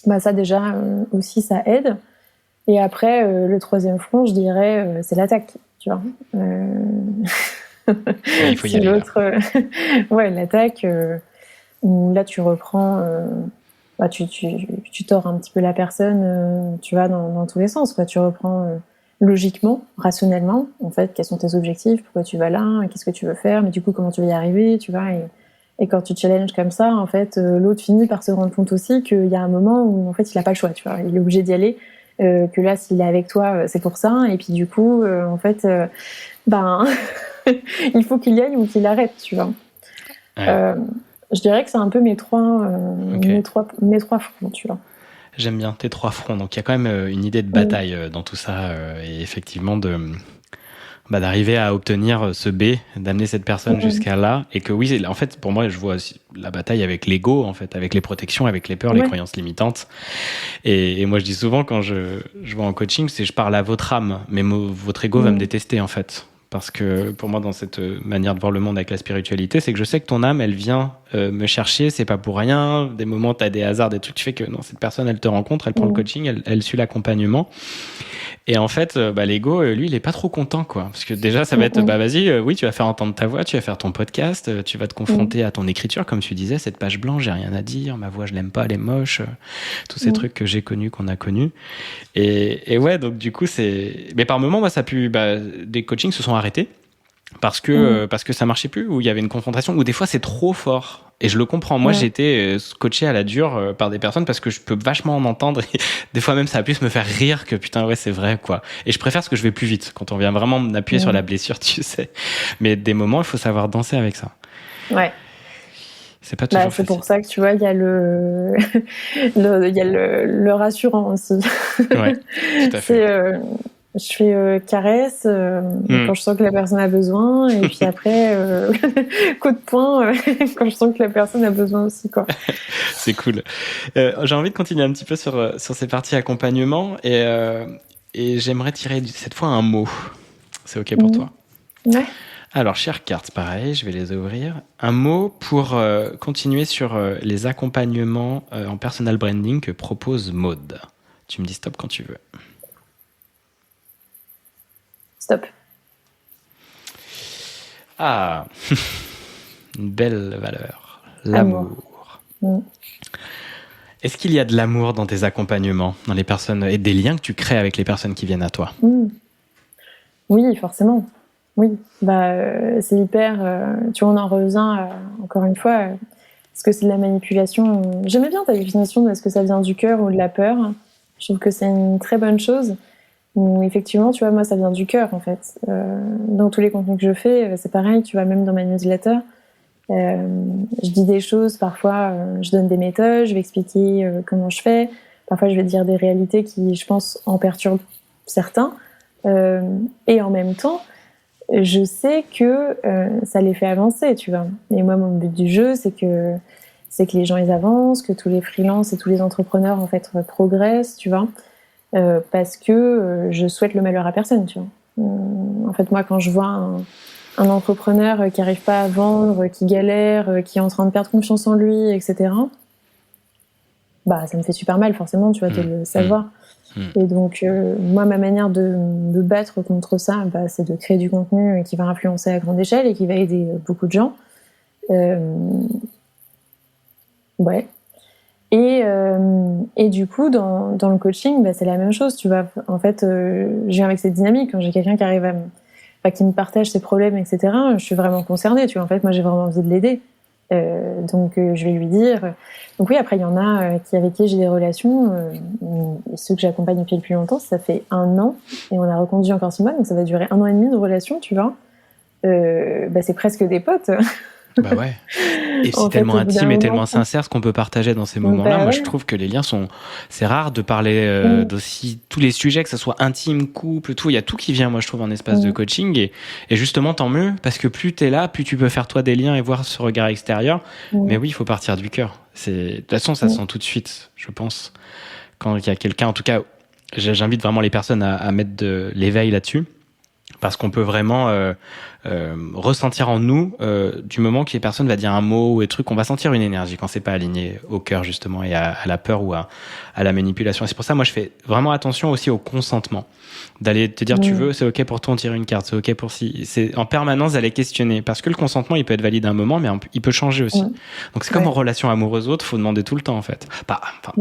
Bah ça déjà aussi ça aide. Et après, le troisième front, je dirais, c'est l'attaque, tu vois. Oui, il faut y aller. L'autre, ouais, l'attaque, où là, tu reprends, tu tords un petit peu la personne, tu vois, dans tous les sens, quoi. Tu reprends logiquement, rationnellement, en fait, quels sont tes objectifs, pourquoi tu vas là, qu'est-ce que tu veux faire, mais du coup, comment tu vas y arriver, tu vois. Et quand tu challenges comme ça, en fait, l'autre finit par se rendre compte aussi qu'il y a un moment où, en fait, il n'a pas le choix, tu vois. Il est obligé d'y aller. Que là, s'il est avec toi, c'est pour ça. Et puis du coup, en fait, il faut qu'il y aille ou qu'il arrête, tu vois. Ouais. Je dirais que c'est un peu mes trois fronts, tu vois. J'aime bien tes trois fronts. Donc il y a quand même une idée de bataille dans tout ça et effectivement d'arriver à obtenir ce B, d'amener cette personne jusqu'à là, et que oui, en fait, pour moi, je vois aussi la bataille avec l'ego, en fait, avec les protections, avec les peurs, les croyances limitantes. Et moi, je dis souvent quand je vais en coaching, c'est je parle à votre âme, mais votre ego va me détester, en fait. Parce que pour moi, dans cette manière de voir le monde avec la spiritualité, c'est que je sais que ton âme, elle vient me chercher, c'est pas pour rien. Des moments, t'as des hasards, des trucs, tu fais que non, cette personne, elle te rencontre, elle prend le coaching, elle suit l'accompagnement. Et en fait, l'ego, lui, il est pas trop content, quoi. Parce que déjà, ça va être, vas-y, oui, tu vas faire entendre ta voix, tu vas faire ton podcast, tu vas te confronter à ton écriture, comme tu disais, cette page blanche, j'ai rien à dire, ma voix, je l'aime pas, elle est moche, tous ces trucs que j'ai connus, qu'on a connus. Et ouais, donc du coup, mais par moments, moi, des coachings se sont arrêtés. Parce que ça marchait plus, ou il y avait une confrontation, ou des fois c'est trop fort. Et je le comprends. Moi, j'ai été coaché à la dure par des personnes parce que je peux vachement en entendre. Et des fois même, ça a plus me faire rire que putain, ouais, c'est vrai, quoi. Et je préfère ce que je vais plus vite quand on vient vraiment m'appuyer sur la blessure, tu sais. Mais des moments, il faut savoir danser avec ça. Ouais. C'est pas toujours c'est facile. pour ça que tu vois, il y a le rassurant aussi. Ouais, tout à fait. Je fais caresse quand je sens que la personne a besoin, et puis après coup de poing quand je sens que la personne a besoin aussi, quoi. C'est cool. J'ai envie de continuer un petit peu sur ces parties accompagnement et j'aimerais tirer cette fois un mot. C'est ok pour toi? Ouais. Alors, chères cartes, pareil, je vais les ouvrir. Un mot pour continuer sur les accompagnements en personal branding que propose Maud. Tu me dis stop quand tu veux. Stop. Ah, une belle valeur. L'amour. Est-ce qu'il y a de l'amour dans tes accompagnements, dans les personnes et des liens que tu crées avec les personnes qui viennent à toi? Oui, forcément. Oui, c'est hyper. Tu vois, on en revient encore une fois. Est-ce que c'est de la manipulation? J'aimais bien ta définition de est-ce que ça vient du cœur ou de la peur. Je trouve que c'est une très bonne chose. Où effectivement, tu vois, moi, ça vient du cœur en fait. Dans tous les contenus que je fais, c'est pareil. Tu vois, même dans ma newsletter. Je dis des choses, parfois je donne des méthodes, je vais expliquer comment je fais, parfois je vais dire des réalités qui, je pense, en perturbent certains, et en même temps, je sais que ça les fait avancer, tu vois. Et moi, mon but du jeu, c'est que les gens ils avancent, que tous les freelances et tous les entrepreneurs en fait progressent, tu vois, parce que je souhaite le malheur à personne, tu vois. En fait, moi, quand je vois un entrepreneur qui n'arrive pas à vendre, qui galère, qui est en train de perdre confiance en lui, etc., ça me fait super mal, forcément, tu vas te le savoir. Et donc, moi, ma manière de me battre contre ça, c'est de créer du contenu qui va influencer à grande échelle et qui va aider beaucoup de gens. Ouais. Et du coup, dans le coaching, c'est la même chose, tu vois. En fait, je viens avec cette dynamique. Quand j'ai quelqu'un qui arrive qui me partage ses problèmes, etc., je suis vraiment concernée, tu vois. En fait, moi, j'ai vraiment envie de l'aider. Donc, je vais lui dire. Donc oui, après, il y en a avec qui j'ai des relations. Ceux que j'accompagne depuis le plus longtemps, ça fait 1 an. Et on a reconduit encore 6 mois, donc ça va durer 1 an et demi de relation, tu vois. C'est presque des potes. Bah ouais. Et c'est tellement intime et tellement sincère ce qu'on peut partager dans ces moments-là. Moi, je trouve que les liens c'est rare de parler d'aussi tous les sujets, que ce soit intime, couple, tout. Il y a tout qui vient, moi, je trouve, en espace de coaching. Et justement, tant mieux, parce que plus t'es là, plus tu peux faire toi des liens et voir ce regard extérieur. Mais oui, il faut partir du cœur. De toute façon, ça se sent tout de suite, je pense. Quand il y a quelqu'un, en tout cas, j'invite vraiment les personnes à mettre de l'éveil là-dessus. Parce qu'on peut vraiment ressentir en nous, du moment que les personnes va dire un mot ou des trucs, on va sentir une énergie quand c'est pas aligné au cœur justement et à la peur ou à la manipulation. Et c'est pour ça, moi, je fais vraiment attention aussi au consentement. D'aller te dire, tu veux, c'est ok pour toi, on tire une carte, c'est ok pour si. C'est en permanence d'aller questionner. Parce que le consentement, il peut être valide à un moment, mais il peut changer aussi. Donc c'est comme en relation amoureuse autre, faut demander tout le temps en fait. Pas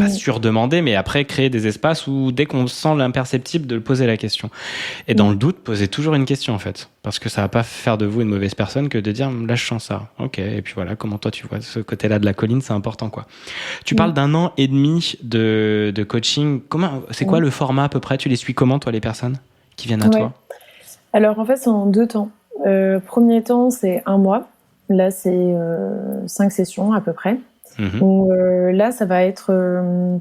surdemander, mais après créer des espaces où dès qu'on sent l'imperceptible, de le poser la question. Et dans le doute, posez toujours une question en fait. Parce que ça va pas faire de vous une mauvaise personne que de dire là je sens ça. Ok, et puis voilà, comment toi tu vois ce côté-là de la colline, c'est important quoi. Tu parles d'1 an et demi de coaching. C'est quoi le format à peu près? Tu les suis comment toi les personnes qui viennent à toi? Alors en fait c'est en 2 temps. Premier temps c'est 1 mois. Là c'est 5 sessions à peu près. Où là ça va être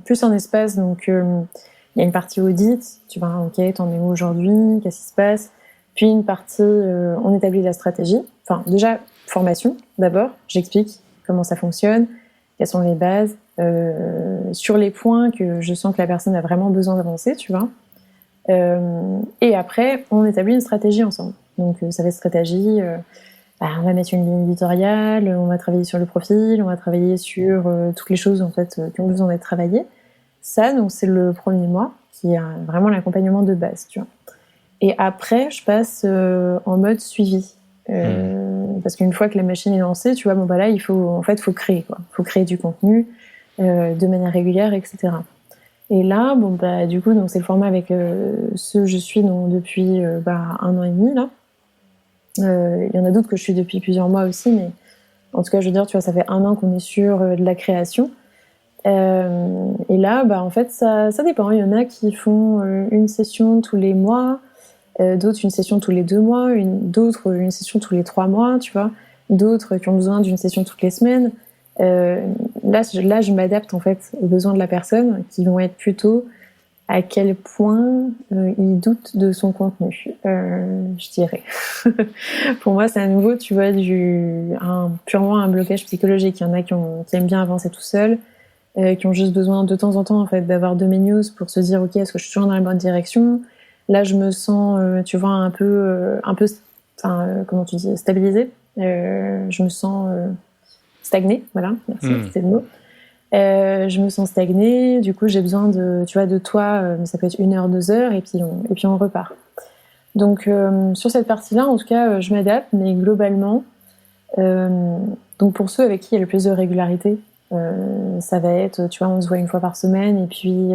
plus un espace, donc il y a une partie audit, tu vois, ok, t'en es où aujourd'hui, qu'est-ce qui se passe? Puis une partie, on établit la stratégie. Enfin, déjà, formation, d'abord. J'explique comment ça fonctionne, quelles sont les bases, sur les points que je sens que la personne a vraiment besoin d'avancer, tu vois. Et après, on établit une stratégie ensemble. Donc, ça va être stratégie, on va mettre une ligne éditoriale, on va travailler sur le profil, on va travailler sur toutes les choses, en fait, qui ont besoin d'être travaillées. Ça, donc, c'est le premier mois, qui est vraiment l'accompagnement de base, tu vois. Et après, je passe en mode suivi. Parce qu'une fois que la machine est lancée, tu vois, là, il faut créer, quoi. Il faut créer du contenu de manière régulière, etc. Et là, du coup, donc c'est le format avec ceux que je suis donc, depuis 1 an et demi, là. Il y en a d'autres que je suis depuis plusieurs mois aussi, mais en tout cas, je veux dire, tu vois, ça fait 1 an qu'on est sur de la création. Et là, en fait, ça dépend. Il y en a qui font une session tous les mois, d'autres une session tous les 2 mois, d'autres une session tous les 3 mois, tu vois, d'autres qui ont besoin d'une session toutes les semaines. Là, je m'adapte en fait aux besoins de la personne, qui vont être plutôt à quel point il doute de son contenu, je dirais. Pour moi, c'est à nouveau, tu vois, purement un blocage psychologique. Il y en a qui aiment bien avancer tout seul, qui ont juste besoin de temps en temps en fait d'avoir de mes news pour se dire ok, est-ce que je suis toujours dans la bonne direction? Là, je me sens, tu vois, un peu, comment tu dis, stabilisée. Je me sens stagnée, voilà, merci, c'était le mot. Je me sens stagnée, du coup, j'ai besoin de toi, ça peut être 1 heure, 2 heures, et puis on repart. Donc sur cette partie-là, en tout cas, je m'adapte, mais globalement, donc pour ceux avec qui il y a le plus de régularité, ça va être, tu vois, on se voit une fois par semaine et puis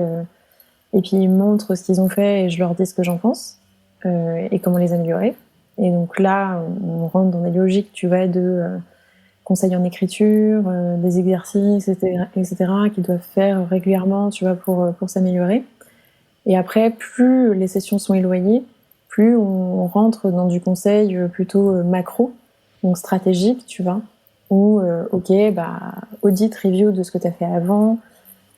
ils me montrent ce qu'ils ont fait et je leur dis ce que j'en pense et comment les améliorer. Et donc là, on rentre dans des logiques, tu vois, de conseils en écriture, des exercices, etc., qu'ils doivent faire régulièrement, tu vois, pour s'améliorer. Et après, plus les sessions sont éloignées, plus on rentre dans du conseil plutôt macro, donc stratégique, tu vois, où, ok, audit, review de ce que tu as fait avant,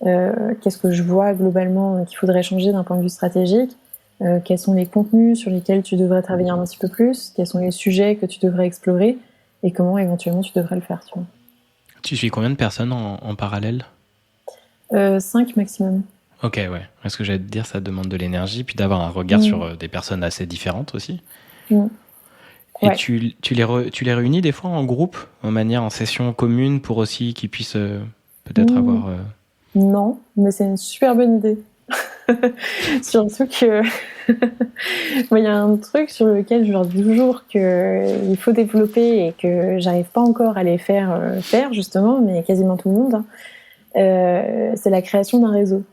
qu'est-ce que je vois globalement qu'il faudrait changer d'un point de vue stratégique, quels sont les contenus sur lesquels tu devrais travailler un petit peu plus, quels sont les sujets que tu devrais explorer, et comment éventuellement tu devrais le faire, tu vois. Tu suis combien de personnes en parallèle ? 5 maximum. Ok, ouais. Ce que j'allais te dire, ça demande de l'énergie, puis d'avoir un regard sur des personnes assez différentes aussi. Et Ouais. tu les réunis des fois en groupe, en session commune, pour aussi qu'ils puissent peut-être avoir... Non, mais c'est une super bonne idée. Surtout que il y a un truc sur lequel je leur dis toujours qu'il faut développer et que j'arrive pas encore à les faire justement, mais quasiment tout le monde, c'est la création d'un réseau.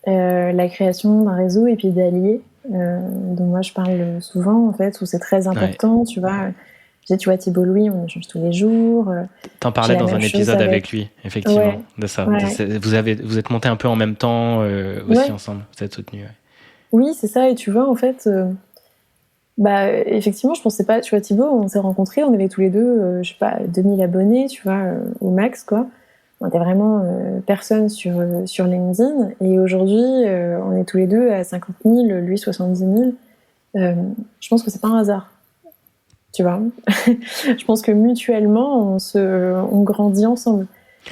La création d'un réseau et puis d'alliés, dont moi je parle souvent en fait, où c'est très important, tu vois. Tu vois, Thibault Louis, on échange tous les jours. T'en parlais dans un épisode avec lui, effectivement, de ça. Ouais. Vous êtes montés un peu en même temps aussi ensemble, vous êtes soutenus. Ouais. Oui, c'est ça, et tu vois, en fait, effectivement, je pensais pas, tu vois, Thibault, on s'est rencontrés, on avait tous les deux, je sais pas, 2000 abonnés, tu vois, au max, quoi. On était vraiment personne sur LinkedIn, et aujourd'hui, on est tous les deux à 50 000, lui 70 000. Je pense que c'est pas un hasard. Tu vois, je pense que mutuellement, on grandit ensemble.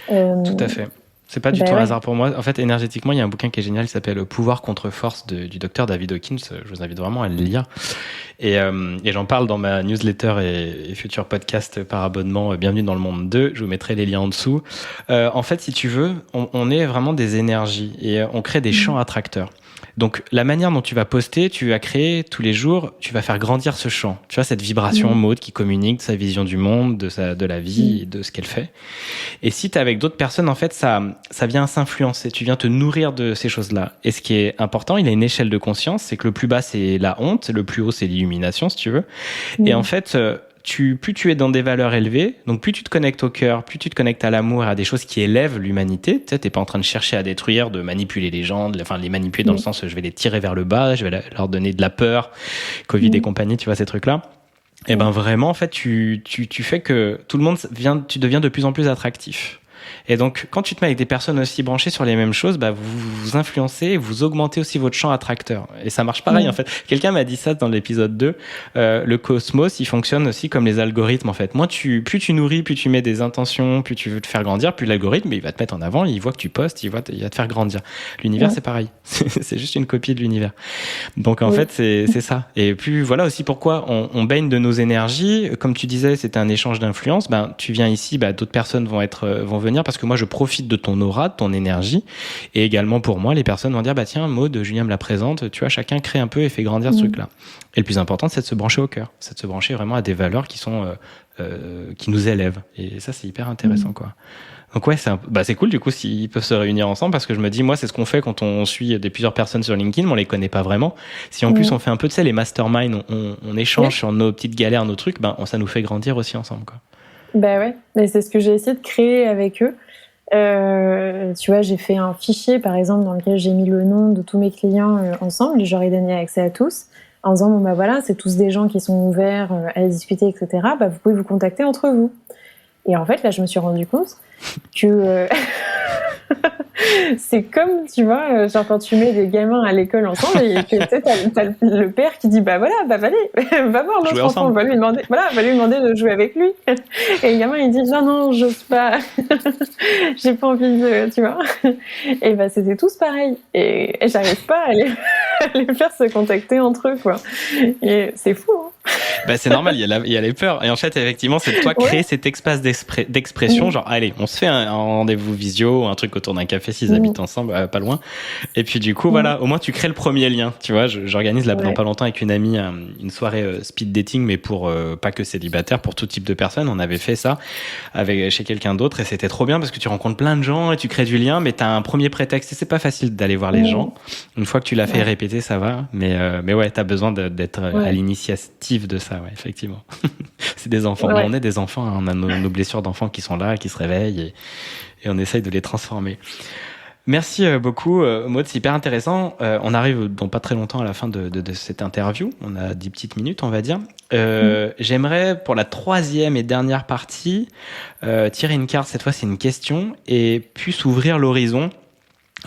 Tout à fait. C'est pas du tout un hasard pour moi. En fait, énergétiquement, il y a un bouquin qui est génial qui s'appelle Pouvoir contre force du docteur David Hawkins. Je vous invite vraiment à le lire. Et j'en parle dans ma newsletter et futur podcast par abonnement Bienvenue dans le monde 2. Je vous mettrai les liens en dessous. En fait, si tu veux, on est vraiment des énergies et on crée des champs attracteurs. Donc, la manière dont tu vas poster, tu vas créer tous les jours, tu vas faire grandir ce champ. Tu vois, cette vibration Maud qui communique de sa vision du monde, de la vie, et de ce qu'elle fait. Et si tu es avec d'autres personnes, en fait, ça vient s'influencer. Tu viens te nourrir de ces choses-là. Et ce qui est important, il y a une échelle de conscience, c'est que le plus bas, c'est la honte, le plus haut, c'est l'illumination, si tu veux. Et en fait, plus tu es dans des valeurs élevées, donc plus tu te connectes au cœur, plus tu te connectes à l'amour, à des choses qui élèvent l'humanité. Tu sais, t'es pas en train de chercher à détruire, de manipuler les gens, les manipuler dans le sens je vais les tirer vers le bas, je vais leur donner de la peur, Covid et compagnie, tu vois, ces trucs-là. Et ben vraiment, en fait, tu fais que tout le monde tu deviens de plus en plus attractif. Et donc, quand tu te mets avec des personnes aussi branchées sur les mêmes choses, vous influencez, vous augmentez aussi votre champ attracteur. Et ça marche pareil, en fait. Quelqu'un m'a dit ça dans l'épisode 2. Le cosmos, il fonctionne aussi comme les algorithmes, en fait. Plus tu nourris, plus tu mets des intentions, plus tu veux te faire grandir, plus l'algorithme, il va te mettre en avant, il voit que tu postes, il va te faire grandir. L'univers, c'est pareil. C'est juste une copie de l'univers. Donc, en fait, c'est ça. Et puis, voilà aussi pourquoi on baigne de nos énergies. Comme tu disais, c'était un échange d'influence. Tu viens ici, d'autres personnes vont venir parce que moi je profite de ton aura, de ton énergie, et également pour moi les personnes vont dire tiens Maud, Julien me la présente, tu vois, chacun crée un peu et fait grandir ce truc là. Et le plus important, c'est de se brancher au cœur, c'est de se brancher vraiment à des valeurs qui sont qui nous élèvent, et ça c'est hyper intéressant quoi. Donc ouais, c'est cool du coup s'ils peuvent se réunir ensemble, parce que je me dis moi c'est ce qu'on fait quand on suit plusieurs personnes sur LinkedIn, mais on les connaît pas vraiment. Si en plus on fait un peu, tu sais, les masterminds, on échange sur nos petites galères, nos trucs, ça nous fait grandir aussi ensemble quoi. Bah ouais, mais c'est ce que j'ai essayé de créer avec eux. Tu vois, j'ai fait un fichier par exemple dans lequel j'ai mis le nom de tous mes clients ensemble, et j'aurais donné accès à tous en disant voilà, c'est tous des gens qui sont ouverts à discuter, etc. Vous pouvez vous contacter entre vous. Et en fait là je me suis rendu compte que c'est comme, tu vois, genre quand tu mets des gamins à l'école ensemble et que t'as le père qui dit allez, va voir l'autre enfant, va lui demander de jouer avec lui. Et le gamin il dit non, j'ose pas, j'ai pas envie de, tu vois. Et c'était tous pareil. Et j'arrive pas à les faire se contacter entre eux, quoi. Et c'est fou, hein. Bah, c'est normal, il y a les peurs. Et en fait, effectivement, c'est de toi créer cet espace d'expression. Genre, allez, on se fait un rendez-vous visio, un truc autour d'un café s'ils habitent ensemble, pas loin. Et puis, du coup, voilà, au moins, tu crées le premier lien. Tu vois, j'organise là, dans pas longtemps avec une amie, une soirée speed dating, mais pour pas que célibataire, pour tout type de personnes. On avait fait ça chez quelqu'un d'autre et c'était trop bien parce que tu rencontres plein de gens et tu crées du lien, mais t'as un premier prétexte et c'est pas facile d'aller voir les gens. Une fois que tu l'as fait répéter, ça va. Mais ouais, t'as besoin d'être à l'initiative de ça, ouais, effectivement. C'est des enfants. On est des enfants, hein. On a nos blessures d'enfants qui sont là, qui se réveillent et on essaye de les transformer. Merci beaucoup, Maud, c'est hyper intéressant. On arrive dans pas très longtemps à la fin de cette interview. On a 10 petites minutes, on va dire. J'aimerais, pour la troisième et dernière partie, tirer une carte. Cette fois, c'est une question et puis s'ouvrir l'horizon,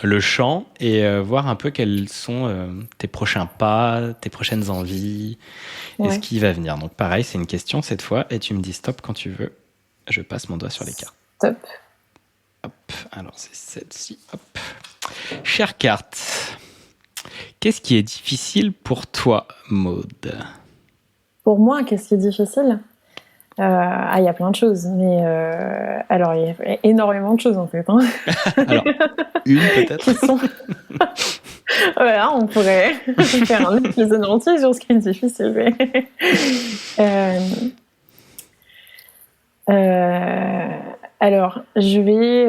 le champ et voir un peu quels sont tes prochains pas, tes prochaines envies et ce qui va venir. Donc pareil, c'est une question cette fois et tu me dis stop quand tu veux. Je passe mon doigt sur les cartes. Stop. Hop, alors c'est celle-ci. Hop. Chère carte, qu'est-ce qui est difficile pour toi, Maud ? Pour moi, qu'est-ce qui est difficile ? Il y a plein de choses, mais alors il y a énormément de choses en fait. Hein. Alors, une peut-être. Voilà, on pourrait faire un épisode entier sur ce qui est difficile. Alors, je vais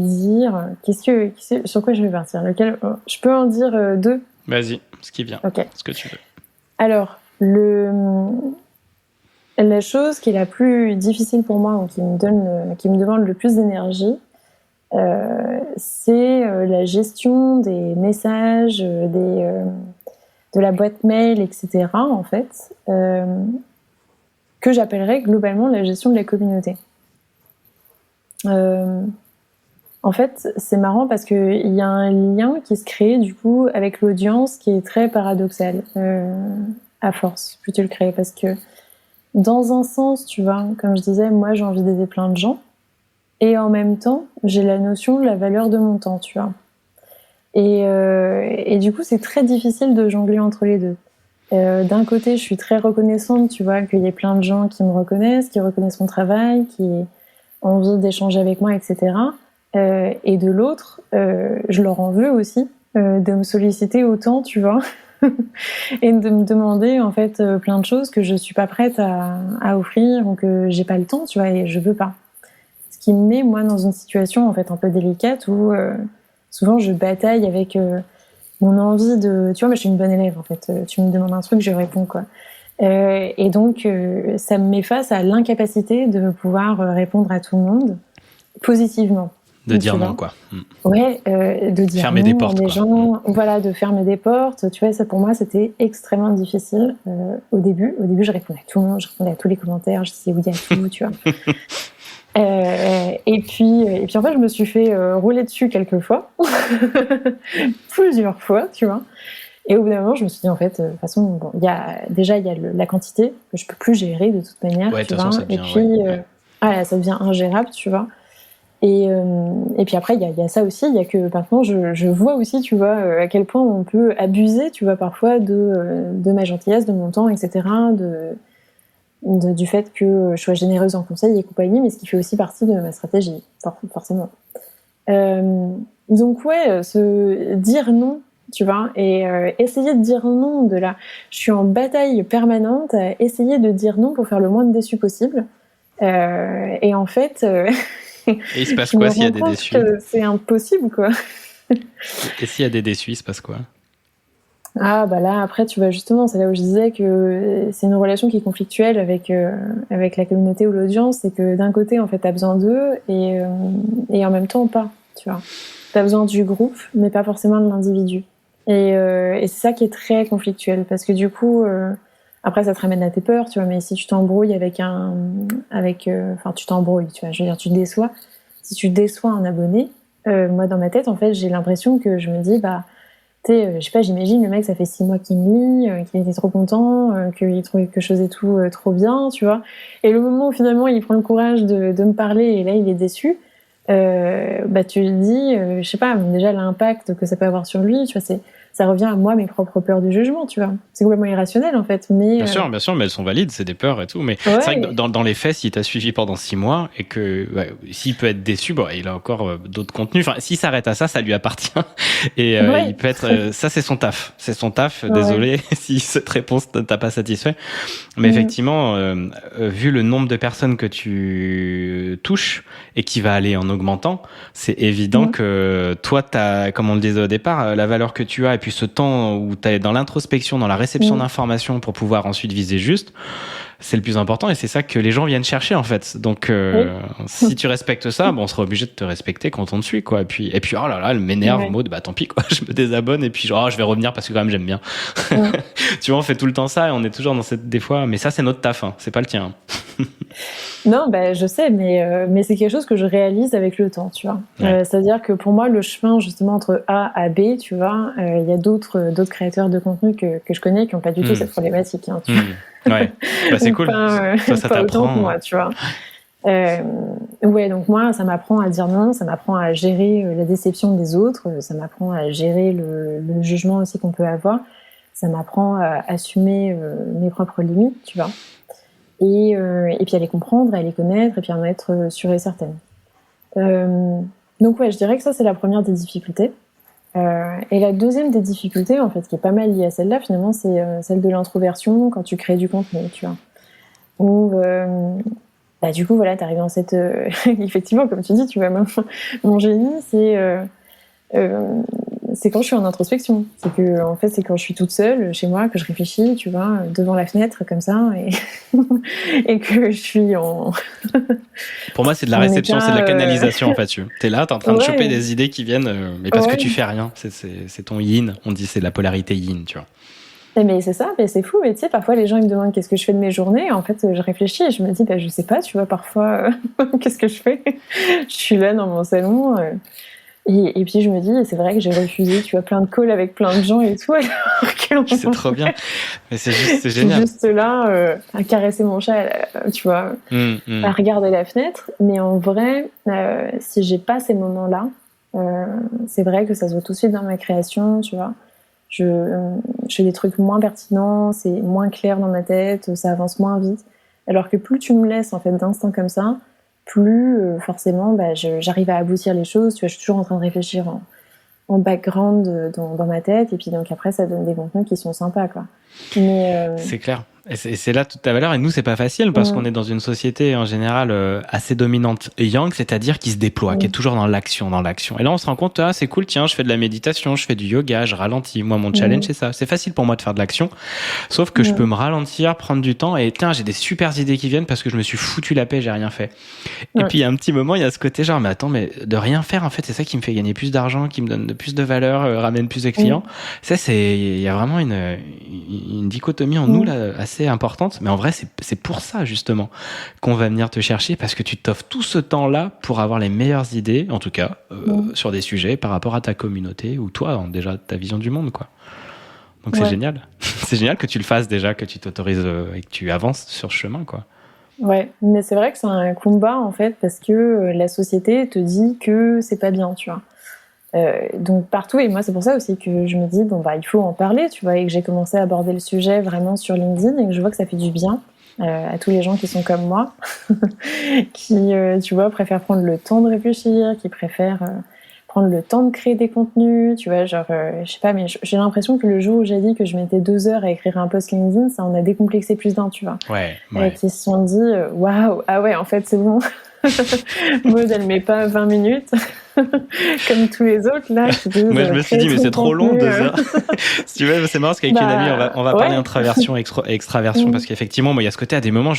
dire sur quoi je vais partir. Je peux en dire deux. Vas-y, ce qui vient. Okay. Ce que tu veux. Alors, la chose qui est la plus difficile pour moi, ou qui me demande le plus d'énergie, c'est la gestion des messages, de la boîte mail, etc. En fait, que j'appellerais globalement la gestion de la communauté. En fait, c'est marrant parce qu'il y a un lien qui se crée du coup avec l'audience qui est très paradoxal à force, plus tu le crées, parce que dans un sens, tu vois, comme je disais, moi j'ai envie d'aider plein de gens et en même temps, j'ai la notion de la valeur de mon temps, tu vois. Et du coup, c'est très difficile de jongler entre les deux. D'un côté, je suis très reconnaissante, tu vois, qu'il y ait plein de gens qui me reconnaissent, qui reconnaissent mon travail, qui ont envie d'échanger avec moi, etc. Et de l'autre, je leur en veux aussi de me solliciter autant, tu vois, et de me demander en fait plein de choses que je suis pas prête à offrir ou que j'ai pas le temps, tu vois, et je veux pas. Ce qui me met moi dans une situation en fait un peu délicate où souvent je bataille avec mon envie de, tu vois, moi je suis une bonne élève en fait. Tu me demandes un truc, je réponds quoi. Et donc ça me met face à l'incapacité de pouvoir répondre à tout le monde positivement. De dire non, quoi. Ouais, de dire fermer non des portes, à des quoi. gens, voilà, de fermer des portes. Tu vois, ça pour moi, c'était extrêmement difficile au début. Au début, je répondais à tout le monde, je répondais à tous les commentaires, je disais oui à tout, tu vois. Et puis en fait, je me suis fait rouler dessus quelques fois, plusieurs fois, tu vois. Et au bout d'un moment, je me suis dit en fait, de toute façon, bon, il y a la quantité que je peux plus gérer de toute manière, ouais, tu vois. Ça devient, et puis, voilà, ça devient ingérable, tu vois. Et puis après, il y a ça aussi, il y a que maintenant, je vois aussi, tu vois, à quel point on peut abuser, tu vois, parfois de ma gentillesse, de mon temps, etc., du fait que je sois généreuse en conseil et compagnie, mais ce qui fait aussi partie de ma stratégie, forcément. Donc ouais, se dire non, tu vois, et essayer de dire non de là. Je suis en bataille permanente à essayer de dire non pour faire le moins de déçus possible. Et en fait... Et il se passe quoi s'il y a des déçus ? C'est impossible, quoi. Et s'il y a des déçus, il se passe quoi ? Ah, bah là, après, tu vois, justement, c'est là où je disais que c'est une relation qui est conflictuelle avec la communauté ou l'audience. C'est que d'un côté, en fait, t'as besoin d'eux et en même temps, pas, tu vois. T'as besoin du groupe, mais pas forcément de l'individu. Et c'est ça qui est très conflictuel parce que du coup... Après, ça te ramène à tes peurs, tu vois, mais si tu t'embrouilles enfin, tu t'embrouilles, tu vois, je veux dire, tu te déçois. Si tu déçois un abonné, moi, dans ma tête, en fait, j'ai l'impression que je me dis, bah, tu sais, je sais pas, j'imagine, le mec, ça fait 6 mois qu'il me lit, qu'il était trop content, qu'il trouvait que je faisais tout trop bien, tu vois. Et le moment où, finalement, il prend le courage de me parler, et là, il est déçu, bah, tu lui dis, je sais pas, déjà, l'impact que ça peut avoir sur lui, tu vois, ça revient à moi, mes propres peurs du jugement, tu vois. C'est complètement irrationnel, en fait. Mais, bien sûr, mais elles sont valides, c'est des peurs et tout. Mais ouais. c'est vrai que dans les faits, s'il t'a suivi pendant 6 mois et que s'il peut être déçu, bon, il a encore d'autres contenus. Enfin, s'il s'arrête à ça, ça lui appartient. Et Ouais. il peut être, ça c'est son taf. C'est son taf. Ouais. Désolé si cette réponse t'a pas satisfait. Mais effectivement, vu le nombre de personnes que tu touches et qui va aller en augmentant, c'est évident que toi, comme on le disait au départ, la valeur que tu as et puis ce temps où tu es dans l'introspection, dans la réception d'informations pour pouvoir ensuite viser juste, c'est le plus important et c'est ça que les gens viennent chercher en fait. Donc si tu respectes ça, bon, on sera obligé de te respecter quand on te suit quoi. Et puis oh là là, elle m'énerve, Maud, bah tant pis quoi, je me désabonne et puis genre je vais revenir parce que quand même j'aime bien. Tu vois, on fait tout le temps ça et on est toujours dans cette des fois, mais ça c'est notre taf, hein, c'est pas le tien. Non, bah, je sais, mais c'est quelque chose que je réalise avec le temps, tu vois. C'est-à-dire que pour moi, le chemin justement entre A à B, tu vois, il y a d'autres créateurs de contenu que je connais qui n'ont pas du tout cette problématique. Hein, tu vois. Ouais, bah, c'est cool. Ça pas autant t'apprend. que moi, tu vois. Ouais, donc moi, ça m'apprend à dire non, ça m'apprend à gérer la déception des autres, ça m'apprend à gérer le jugement aussi qu'on peut avoir, ça m'apprend à assumer mes propres limites, tu vois. Et puis à les comprendre, à les connaître, et puis à en être sûre et certaine. Donc ouais, je dirais que ça, c'est la première des difficultés. Et la deuxième des difficultés, en fait, qui est pas mal liée à celle-là, finalement, c'est celle de l'introversion quand tu crées du contenu, tu vois. Où, bah, du coup, voilà, t'arrives dans cette... Effectivement, comme tu dis, tu vois, mon génie, c'est quand je suis en introspection. C'est quand je suis toute seule chez moi, que je réfléchis, tu vois, devant la fenêtre comme ça, et que je suis en... Pour moi, c'est de la réception, c'est de la canalisation en fait. T'es là, t'es en train de choper des idées qui viennent, mais parce que tu fais rien. C'est ton yin. On dit c'est de la polarité yin, tu vois. Mais c'est ça, mais c'est fou. Mais tu sais, parfois les gens ils me demandent qu'est-ce que je fais de mes journées. En fait, je réfléchis et je me dis, bah, je sais pas, tu vois, parfois, qu'est-ce que je fais? Je suis là dans mon salon. Et puis je me dis, c'est vrai que j'ai refusé, tu vois, plein de calls avec plein de gens et tout. Alors c'est trop bien. Mais c'est génial. Je suis juste là à caresser mon chat, tu vois, à regarder la fenêtre. Mais en vrai, si j'ai pas ces moments-là, c'est vrai que ça se voit tout de suite dans ma création, tu vois. Je fais des trucs moins pertinents, c'est moins clair dans ma tête, ça avance moins vite. Alors que plus tu me laisses en fait d'instant comme ça, plus forcément bah, j'arrive à aboutir les choses. Tu vois, je suis toujours en train de réfléchir en background dans ma tête, et puis donc après ça donne des contenus qui sont sympas, quoi. Mais c'est clair. Et c'est là toute ta valeur. Et nous, c'est pas facile parce qu'on est dans une société en général assez dominante yang, c'est-à-dire qui se déploie, qui est toujours dans l'action, Et là, on se rend compte, ah, c'est cool, tiens, je fais de la méditation, je fais du yoga, je ralentis. Moi, mon challenge, c'est ça. C'est facile pour moi de faire de l'action, sauf que je peux me ralentir, prendre du temps et tiens, j'ai des super idées qui viennent parce que je me suis foutu la paix, j'ai rien fait. Et puis, il y a un petit moment, il y a ce côté genre, mais attends, mais de rien faire, en fait, c'est ça qui me fait gagner plus d'argent, qui me donne plus de valeur, ramène plus de clients. Ça, il y a vraiment une dichotomie en nous, là, assez importante, mais en vrai c'est pour ça justement qu'on va venir te chercher, parce que tu t'offres tout ce temps-là pour avoir les meilleures idées, en tout cas sur des sujets par rapport à ta communauté ou toi, déjà ta vision du monde, quoi. Donc c'est génial. C'est génial que tu le fasses déjà, que tu t'autorises et que tu avances sur ce chemin, quoi. Ouais, mais c'est vrai que c'est un combat en fait, parce que la société te dit que c'est pas bien, tu vois. Donc partout, et moi c'est pour ça aussi que je me dis bon bah il faut en parler, tu vois, et que j'ai commencé à aborder le sujet vraiment sur LinkedIn, et que je vois que ça fait du bien à tous les gens qui sont comme moi, qui tu vois préfèrent prendre le temps de réfléchir, qui préfèrent prendre le temps de créer des contenus, tu vois, genre je sais pas, mais j'ai l'impression que le jour où j'ai dit que je mettais 2 heures à écrire un post LinkedIn, ça en a décomplexé plus d'un, tu vois. Qui se sont dit waouh, ah ouais en fait c'est bon. Maud, elle met pas 20 minutes comme tous les autres là. Moi je me suis dit mais c'est trop long 2 heures. Si tu veux, c'est marrant parce qu'avec une amie on va parler introversion et extraversion, parce qu'effectivement moi il y a ce côté, à des moments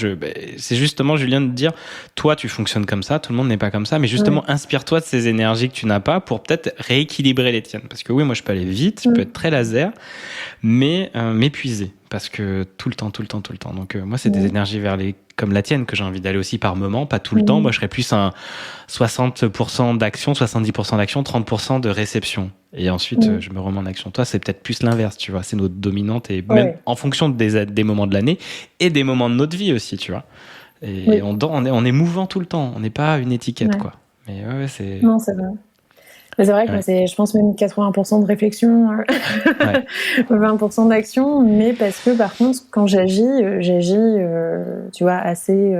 c'est justement, Julien, de dire toi tu fonctionnes comme ça, tout le monde n'est pas comme ça, mais justement inspire-toi de ces énergies que tu n'as pas pour peut-être rééquilibrer les tiennes, parce que oui, moi je peux aller vite, je peux être très laser, mais m'épuiser parce que tout le temps. Donc moi c'est des énergies comme la tienne que j'ai envie d'aller aussi par moment, pas tout le temps. Moi je serais plus un 60% d'action, 70% d'action, 30% de réception, et ensuite je me remets en action. Toi c'est peut-être plus l'inverse, tu vois, c'est notre dominante, et même en fonction des moments de l'année et des moments de notre vie aussi, tu vois. Et on est mouvant tout le temps, on n'est pas une étiquette, quoi. Mais c'est... Non, c'est vrai. Mais c'est vrai que je pense même 80% de réflexion, 20% d'action, mais parce que par contre, quand j'agis, tu vois, assez,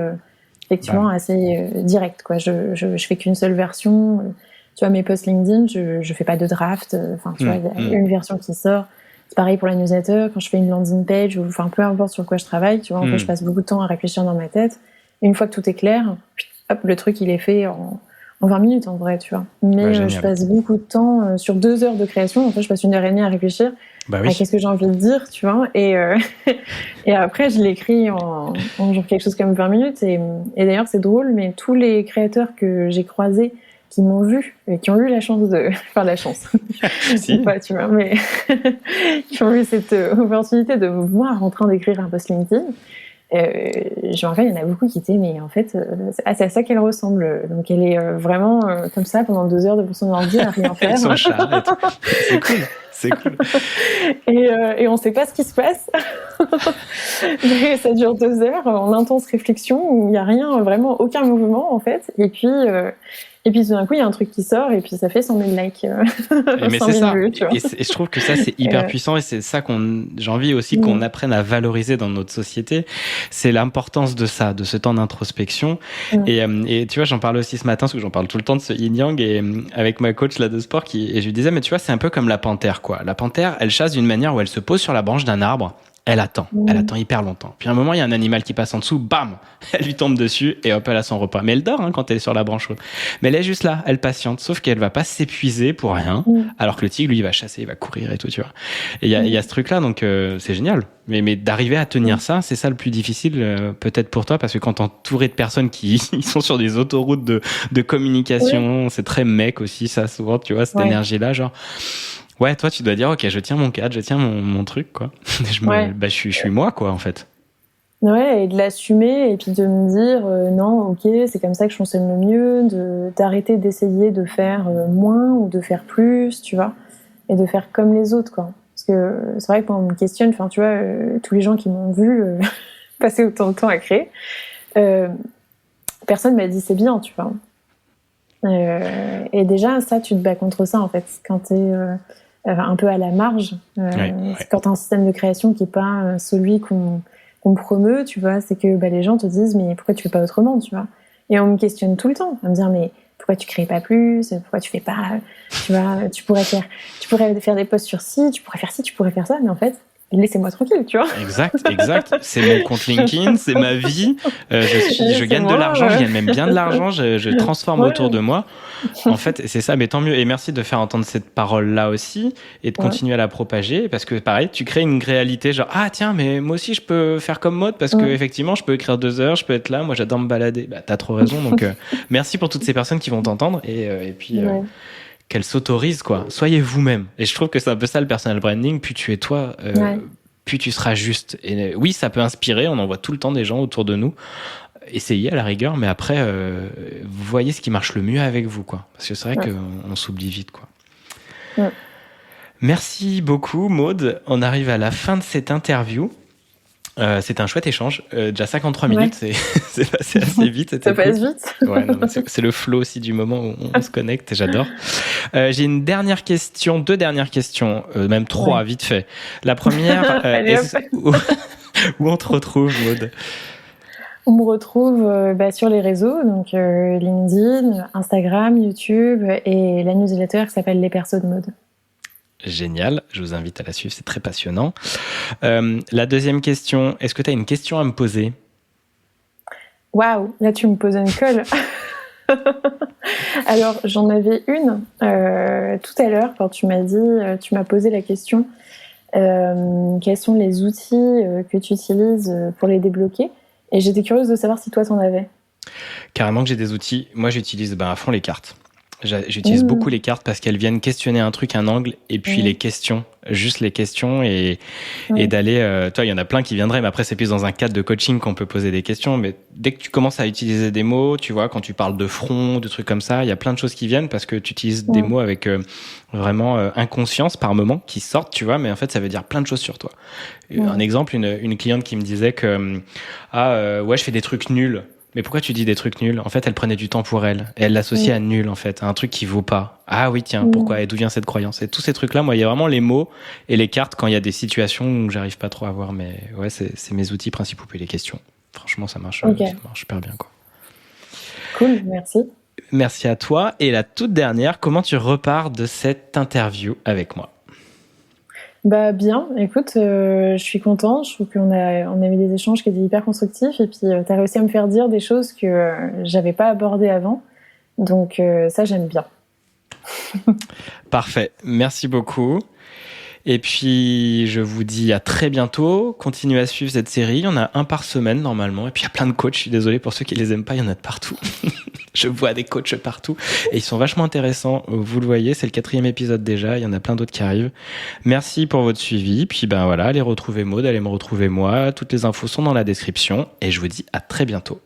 effectivement, assez direct, quoi. Je fais qu'une seule version. Tu vois, mes posts LinkedIn, je fais pas de draft. Enfin, tu vois, il y a une version qui sort. C'est pareil pour la newsletter. Quand je fais une landing page, ou enfin, peu importe sur quoi je travaille, tu vois, en fait, je passe beaucoup de temps à réfléchir dans ma tête. Et une fois que tout est clair, hop, le truc, il est fait en 20 minutes, en vrai, tu vois. Mais je passe beaucoup de temps sur 2 heures de création. En fait, je passe 1h30 à réfléchir à qu'est-ce que j'ai envie de dire, tu vois. Et après, je l'écris en genre quelque chose comme 20 minutes. Et d'ailleurs, c'est drôle, mais tous les créateurs que j'ai croisés qui m'ont vu et qui ont eu la chance de faire la chance si. ou pas, tu vois, mais qui ont eu cette opportunité de me voir en train d'écrire un post LinkedIn. Je me rappelle, il y en a beaucoup qui étaient, mais en fait, c'est à ça qu'elle ressemble. Donc, elle est vraiment comme ça pendant 2 heures devant son ordi à rien faire. Son chat. C'est cool. C'est cool. Et on sait pas ce qui se passe. Mais ça dure 2 heures en intense réflexion où il y a rien, vraiment aucun mouvement en fait. Et puis tout d'un coup, il y a un truc qui sort et puis ça fait 100 000 likes. Mais c'est ça. Vues, et je trouve que ça, c'est hyper puissant et c'est ça j'ai envie aussi qu'on apprenne à valoriser dans notre société. C'est l'importance de ça, de ce temps d'introspection. Et tu vois, j'en parlais aussi ce matin parce que j'en parle tout le temps de ce yin-yang et avec ma coach là de sport et je lui disais, mais tu vois, c'est un peu comme la panthère, quoi. La panthère, elle chasse d'une manière où elle se pose sur la branche d'un arbre. Elle attend hyper longtemps. Puis à un moment, il y a un animal qui passe en dessous, bam, elle lui tombe dessus et hop, elle a son repas. Mais elle dort quand elle est sur la branche haute. Mais elle est juste là, elle patiente, sauf qu'elle va pas s'épuiser pour rien, alors que le tigre, lui, il va chasser, il va courir et tout, tu vois. Et il y a ce truc-là, donc c'est génial. Mais d'arriver à tenir ça, c'est ça le plus difficile, peut-être pour toi, parce que quand t'es entouré de personnes qui ils sont sur des autoroutes de communication, c'est très mec aussi, ça, souvent, tu vois, cette énergie-là, genre... Ouais, toi, tu dois dire, ok, je tiens mon cadre, je tiens mon truc, quoi. Je suis moi, quoi, en fait. Ouais, et de l'assumer, et puis de me dire, non, ok, c'est comme ça que je fonctionne le mieux, d'arrêter d'essayer de faire moins ou de faire plus, tu vois, et de faire comme les autres, quoi. Parce que c'est vrai que quand on me questionne, enfin, tu vois, tous les gens qui m'ont vu passer autant de temps à créer, personne m'a dit c'est bien, tu vois. Et déjà, ça, tu te bats contre ça, en fait, quand t'es un peu à la marge, quand t'as un système de création qui est pas celui qu'on promeut, tu vois, c'est que les gens te disent mais pourquoi tu fais pas autrement, tu vois. Et on me questionne tout le temps, à me dire mais pourquoi tu crées pas plus, pourquoi tu fais pas, tu vois, tu pourrais faire des posts sur ci, tu pourrais faire ci, tu pourrais faire ça, mais en fait laissez-moi tranquille, tu vois. Exact. C'est mon compte LinkedIn, c'est ma vie. Je gagne de l'argent, je gagne même bien de l'argent, je transforme autour de moi. En fait, c'est ça, mais tant mieux. Et merci de faire entendre cette parole-là aussi et de continuer à la propager parce que pareil, tu crées une réalité genre, ah tiens, mais moi aussi je peux faire comme Maud parce que effectivement, je peux écrire 2 heures, je peux être là, moi j'adore me balader. Bah, t'as trop raison. Donc, merci pour toutes ces personnes qui vont t'entendre et puis, qu'elle s'autorise, quoi. Soyez vous-même. Et je trouve que c'est un peu ça le personal branding. Plus tu es toi, plus tu seras juste. Et oui, ça peut inspirer. On en voit tout le temps des gens autour de nous. Essayez à la rigueur, mais après, vous voyez ce qui marche le mieux avec vous, quoi. Parce que c'est vrai qu'on s'oublie vite, quoi. Merci beaucoup, Maud. On arrive à la fin de cette interview. C'était un chouette échange. Déjà 53 minutes, c'est passé assez vite. Ça passe vite. Ouais, c'est le flow aussi du moment où on se connecte et j'adore. J'ai deux dernières questions, même 3, vite fait. La première, où on te retrouve, Maud? On me retrouve sur les réseaux, donc LinkedIn, Instagram, YouTube et la newsletter qui s'appelle Les Persos de Maud. Génial, je vous invite à la suivre, c'est très passionnant. La deuxième question, est-ce que tu as une question à me poser? Waouh, là tu me poses une colle. Alors j'en avais une tout à l'heure quand tu m'as posé la question quels sont les outils que tu utilises pour les débloquer, et j'étais curieuse de savoir si toi t'en avais. Carrément que j'ai des outils. Moi j'utilise à fond les cartes. J'utilise beaucoup les cartes parce qu'elles viennent questionner un truc, un angle, et puis les questions, juste les questions et d'aller... toi, il y en a plein qui viendraient, mais après, c'est plus dans un cadre de coaching qu'on peut poser des questions. Mais dès que tu commences à utiliser des mots, tu vois, quand tu parles de front, de trucs comme ça, il y a plein de choses qui viennent parce que tu utilises des mots avec vraiment inconscience par moment qui sortent, tu vois, mais en fait, ça veut dire plein de choses sur toi. Un exemple, une cliente qui me disait que je fais des trucs nuls. Mais pourquoi tu dis des trucs nuls? En fait, elle prenait du temps pour elle. Et elle l'associait à nul, en fait, à un truc qui vaut pas. Ah oui, tiens, pourquoi? Et d'où vient cette croyance? Et tous ces trucs-là, moi, il y a vraiment les mots et les cartes quand il y a des situations où j'arrive pas trop à voir. Mais ouais, c'est mes outils principaux. Puis les questions. Franchement, ça marche super bien, quoi. Cool, merci. Merci à toi. Et la toute dernière, comment tu repars de cette interview avec moi? Bah bien, écoute, je suis contente. Je trouve qu'on a eu des échanges qui étaient hyper constructifs. Et puis, tu as réussi à me faire dire des choses que j'avais pas abordées avant. Donc ça, j'aime bien. Parfait. Merci beaucoup. Et puis, je vous dis à très bientôt. Continuez à suivre cette série. Il y en a un par semaine, normalement. Et puis, il y a plein de coachs. Je suis désolé pour ceux qui les aiment pas. Il y en a de partout. Je vois des coachs partout. Et ils sont vachement intéressants. Vous le voyez, c'est le 4e épisode déjà. Il y en a plein d'autres qui arrivent. Merci pour votre suivi. Puis, ben voilà, allez retrouver Maud, allez me retrouver moi. Toutes les infos sont dans la description. Et je vous dis à très bientôt.